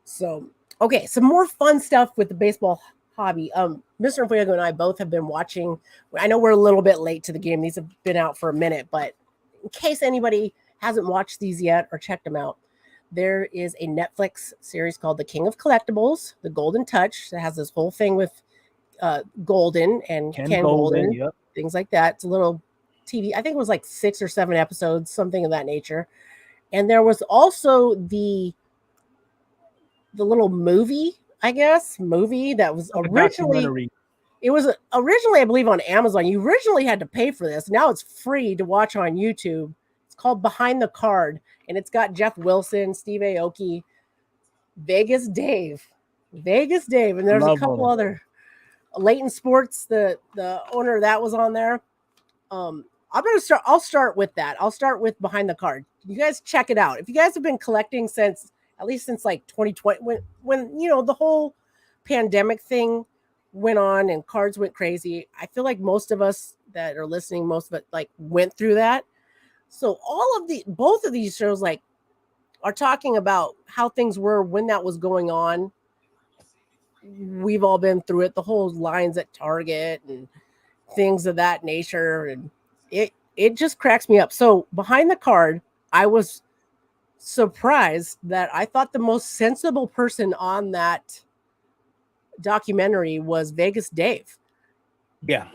So okay, some more fun stuff with the baseball hobby. Mr. Fuego and I both have been watching. I know we're a little bit late to the game. These have been out for a minute, but in case anybody hasn't watched these yet or checked them out, there is a Netflix series called The King of Collectibles, The Golden Touch, that has this whole thing with Golden and Ken Golden, yep. Things like that. It's a little TV. I think it was like 6 or 7 episodes, something of that nature. And there was also the little movie, I guess, that was originally, I believe, on Amazon. You originally had to pay for this. Now it's free to watch on YouTube. It's called Behind the Card, and it's got Jeff Wilson, Steve Aoki, Vegas Dave, and there's a couple other. Leighton Sports, the owner of that was on there. I'll start with that. I'll start with Behind the Card. You guys check it out. If you guys have been collecting since like 2020, when the whole pandemic thing went on and cards went crazy, I feel like most of us that are listening, most of it like went through that. So both of these shows like are talking about how things were when that was going on. We've all been through it, the whole lines at Target and things of that nature. And it just cracks me up. So Behind the Card, I was surprised that I thought the most sensible person on that documentary was Vegas Dave. Yeah.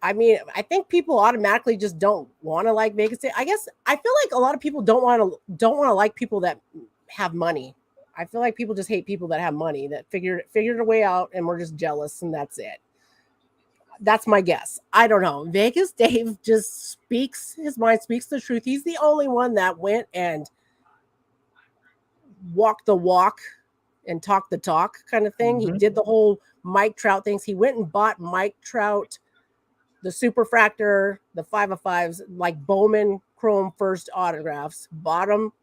I mean, I think people automatically just don't want to like Vegas Dave. I guess I feel like a lot of people don't want to like people that have money. I feel like people just hate people that have money, that figured a way out, and we're just jealous, and that's it. That's my guess. I don't know. Vegas Dave just speaks his mind, speaks the truth. He's the only one that went and walked the walk and talked the talk kind of thing. Mm-hmm. He did the whole Mike Trout things. He went and bought Mike Trout, the Superfractor, the 5 of 5s, like Bowman Chrome first autographs, bought them.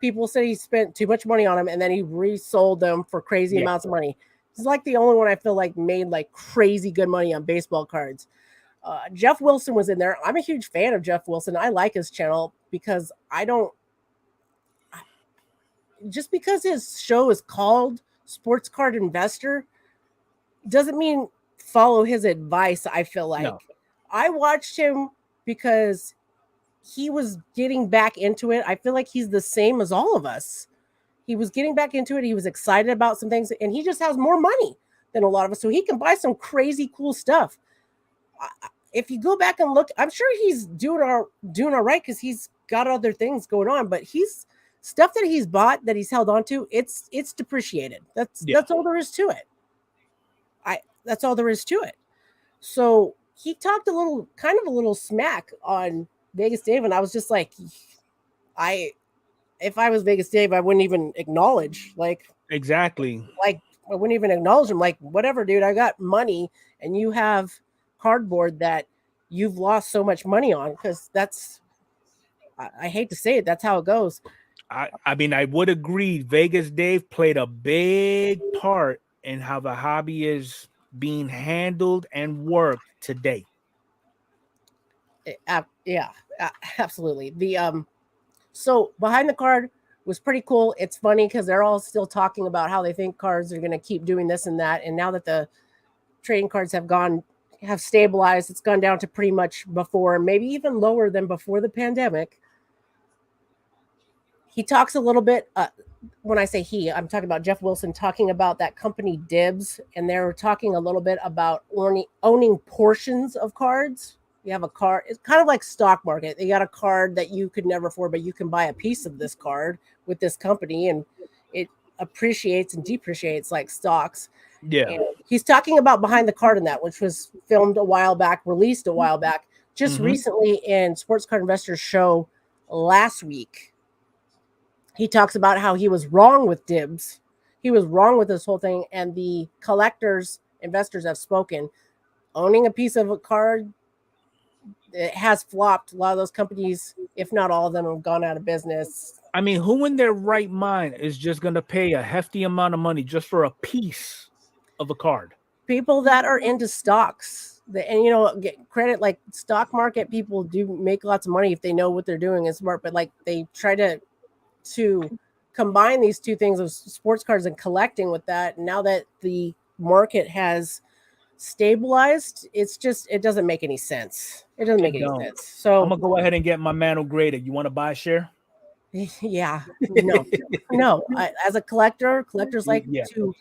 People said he spent too much money on them, and then he resold them for crazy amounts of money. He's like the only one I feel like made like crazy good money on baseball cards. Jeff Wilson was in there. I'm a huge fan of Jeff Wilson. I like his channel because just because his show is called Sports Card Investor doesn't mean follow his advice. I feel like I watched him because he was getting back into it. I feel like he's the same as all of us. He was getting back into it. He was excited about some things, and he just has more money than a lot of us, so he can buy some crazy cool stuff. If you go back and look, I'm sure he's doing all right because he's got other things going on. But he's stuff that he's bought that he's held on to. It's depreciated. That's all there is to it. That's all there is to it. So he talked a little smack on Vegas Dave, and I was just like, if I was Vegas Dave, I wouldn't even acknowledge Exactly. I wouldn't even acknowledge him. Like, whatever, dude, I got money and you have cardboard that you've lost so much money on, because I hate to say it, that's how it goes. I mean, I would agree. Vegas Dave played a big part in how the hobby is being handled and worked today. Yeah, absolutely. So behind the card was pretty cool. It's funny because they're all still talking about how they think cards are going to keep doing this and that. And now that the trading cards have stabilized, it's gone down to pretty much before, maybe even lower than before the pandemic. He talks a little bit. When I say he, I'm talking about Jeff Wilson talking about that company Dibs, and they're talking a little bit about owning portions of cards. You have a card, it's kind of like stock market. You got a card that you could never afford, but you can buy a piece of this card with this company, and it appreciates and depreciates like stocks. Yeah. And he's talking about behind the card in that, which was filmed a while back, released a while back, just recently in Sports Card Investors Show last week. He talks about how he was wrong with Dibs. He was wrong with this whole thing. And the investors have spoken. Owning a piece of a card, it has flopped. A lot of those companies, if not all of them, have gone out of business. I mean, who in their right mind is just going to pay a hefty amount of money just for a piece of a card? People that are into stocks, and get credit, like stock market people do make lots of money if they know what they're doing and smart, but like they try to combine these two things of sports cards and collecting with that. And now that the market has stabilized, it doesn't make any sense. It doesn't make any sense. So I'm gonna go ahead and get my Mano graded. You want to buy a share? Yeah, no. As a collectors like to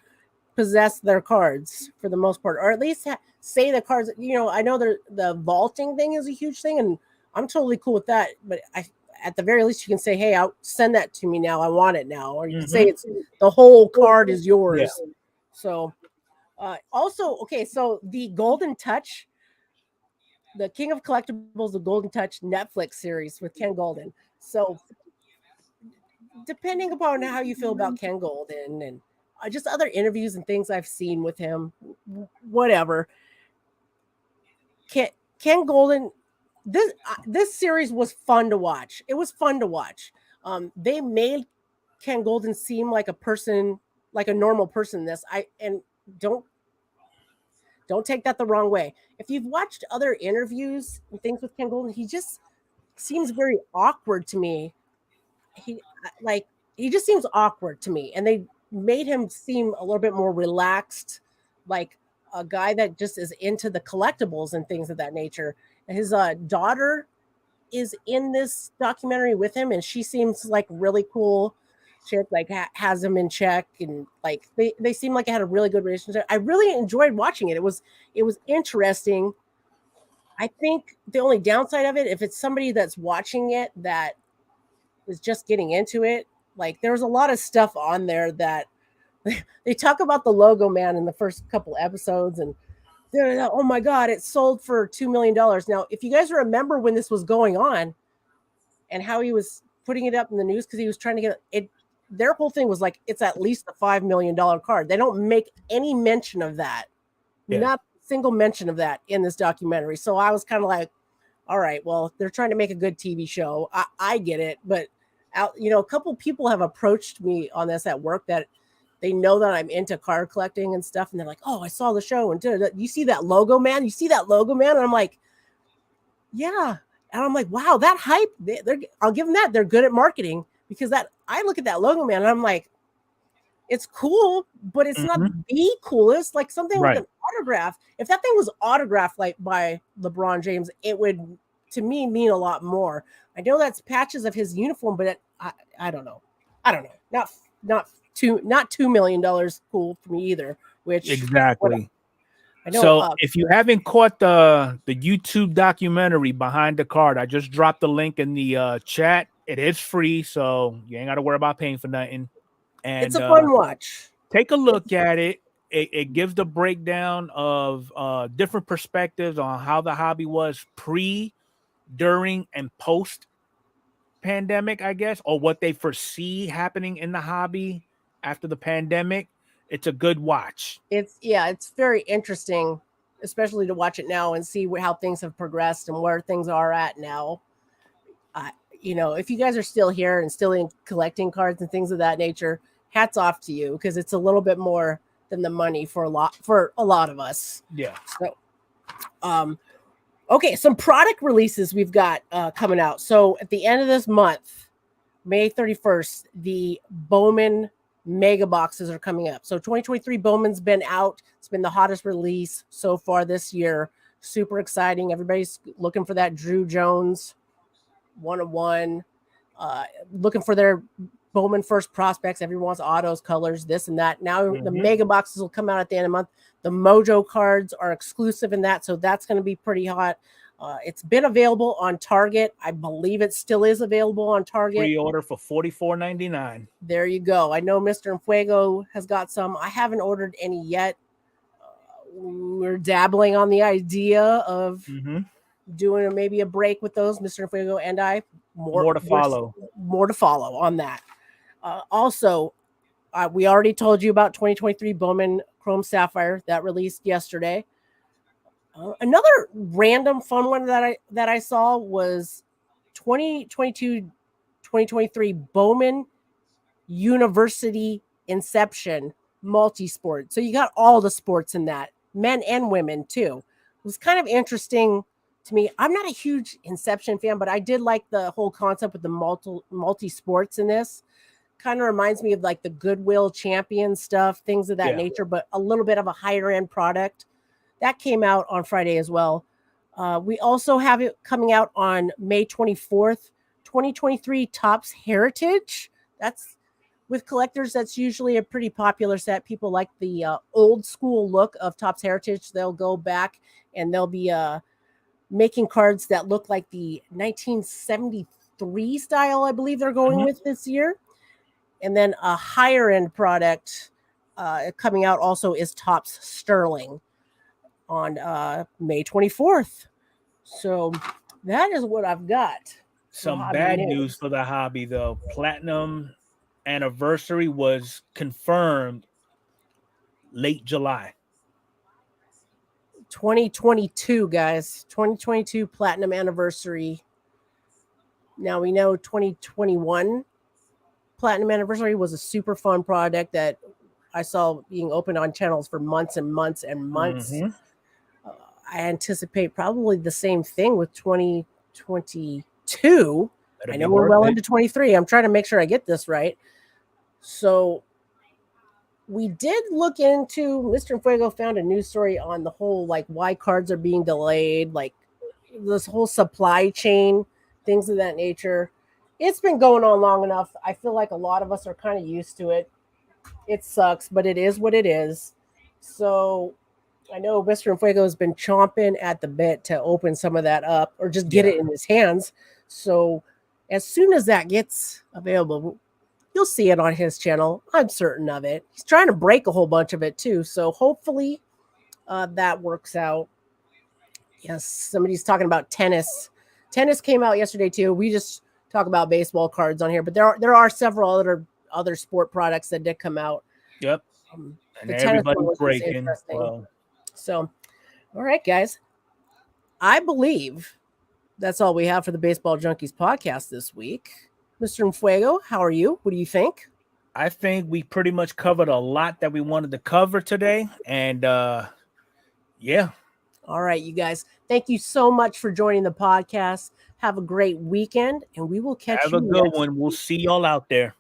possess their cards for the most part, or at least say the cards. I know the vaulting thing is a huge thing, and I'm totally cool with that. But at the very least, you can say, "Hey, I'll send that to me now. I want it now," or you can say it's the whole card is yours. Yeah. So, also, okay, so the Golden Touch, the King of Collectibles, the Golden Touch Netflix series with Ken Golden. So, depending upon how you feel about Ken Golden and just other interviews and things I've seen with him, whatever. Ken Golden. This series was fun to watch. It was fun to watch. They made Ken Golden seem like a person, like a normal person. Don't take that the wrong way. If you've watched other interviews and things with Ken Golden, he just seems very awkward to me. He just seems awkward to me, and they made him seem a little bit more relaxed, like a guy that just is into the collectibles and things of that nature. His daughter is in this documentary with him, and she seems like really cool. She has him in check, and like they seem like they had a really good relationship. I really enjoyed watching it. It was interesting. I think the only downside of it, if it's somebody that's watching it that is just getting into it, like there's a lot of stuff on there that they talk about the logo man in the first couple episodes, and oh my God, it sold for $2 million. Now, if you guys remember when this was going on and how he was putting it up in the news because he was trying to get it, their whole thing was like, it's at least a $5 million card. They don't make any mention of that. Yeah. Not a single mention of that in this documentary. So I was kind of like, all right, well, they're trying to make a good TV show. I get it. But, a couple people have approached me on this at work that they know that I'm into card collecting and stuff. And they're like, oh, I saw the show. And you see that logo, man? You see that logo, man? And I'm like, yeah. And I'm like, wow, that hype. I'll give them that. They're good at marketing, because I look at that logo, man, and I'm like, it's cool, but it's not the coolest. Like something with an autograph. If that thing was autographed like by LeBron James, it would, to me, mean a lot more. I know that's patches of his uniform, but I don't know. Not $2 million cool for me either. Which exactly. I know, so if you haven't caught the YouTube documentary Behind the Card, I just dropped the link in the chat. It is free, so you ain't got to worry about paying for nothing. And it's a fun watch. Take a look at it. It gives the breakdown of different perspectives on how the hobby was pre, during, and post pandemic, I guess, or what they foresee happening in the hobby after the pandemic, it's a good watch. It's very interesting, especially to watch it now and see how things have progressed and where things are at now. If you guys are still here and still in collecting cards and things of that nature, hats off to you, because it's a little bit more than the money for a lot of us. Yeah. So, okay, some product releases we've got coming out. So at the end of this month, May 31st, the Bowman mega boxes are coming up. So 2023 Bowman's been out. It's been the hottest release so far this year. Super exciting. Everybody's looking for that Drew Jones 101, looking for their Bowman first prospects. Everyone wants autos, colors, this and that. Now the mega boxes will come out at the end of the month. The Mojo cards are exclusive in that, so that's going to be pretty hot. It's been available on Target. I believe it still is available on Target. Pre-order for $44.99. There you go. I know Mr. Fuego has got some. I haven't ordered any yet. We're dabbling on the idea of doing maybe a break with those, Mr. Fuego and I. More to follow. More to follow on that. Also, we already told you about 2023 Bowman Chrome Sapphire that released yesterday. Another random fun one that I saw was 2023 Bowman University Inception Multisport. So you got all the sports in that, men and women too. It was kind of interesting to me. I'm not a huge Inception fan, but I did like the whole concept with the multi sports in this. Kind of reminds me of like the Goodwill Champion stuff, things of that nature, but a little bit of a higher end product. That came out on Friday as well. We also have it coming out on May 24th, 2023 Topps Heritage. That's with collectors. That's usually a pretty popular set. People like the old school look of Topps Heritage. They'll go back and they'll be making cards that look like the 1973 style, I believe they're going with this year. And then a higher end product coming out also is Topps Sterling on May 24th. So that is what I've got. Some bad news for the hobby, though. Platinum anniversary was confirmed late July. 2022, guys. 2022 Platinum anniversary. Now we know 2021 Platinum anniversary was a super fun product that I saw being opened on channels for months and months and months. I anticipate probably the same thing with 2022. I know we're well into 23. I'm trying to make sure I get this right. So we did look into, Mr. Fuego found a news story on the whole, like why cards are being delayed, like this whole supply chain, things of that nature. It's been going on long enough. I feel like a lot of us are kind of used to it. It sucks, but it is what it is. So I know Mr. Fuego has been chomping at the bit to open some of that up or just get it in his hands. So as soon as that gets available, you'll see it on his channel. I'm certain of it. He's trying to break a whole bunch of it too. So hopefully that works out. Yes, somebody's talking about tennis. Tennis came out yesterday too. We just talk about baseball cards on here, but there are several other sport products that did come out. Yep. And everybody's breaking. So, all right, guys. I believe that's all we have for the Baseball Junkies podcast this week. Mr. Fuego, how are you? What do you think? I think we pretty much covered a lot that we wanted to cover today. And yeah. All right, you guys. Thank you so much for joining the podcast. Have a great weekend, and we will catch you. Have a good one. We'll see y'all out there.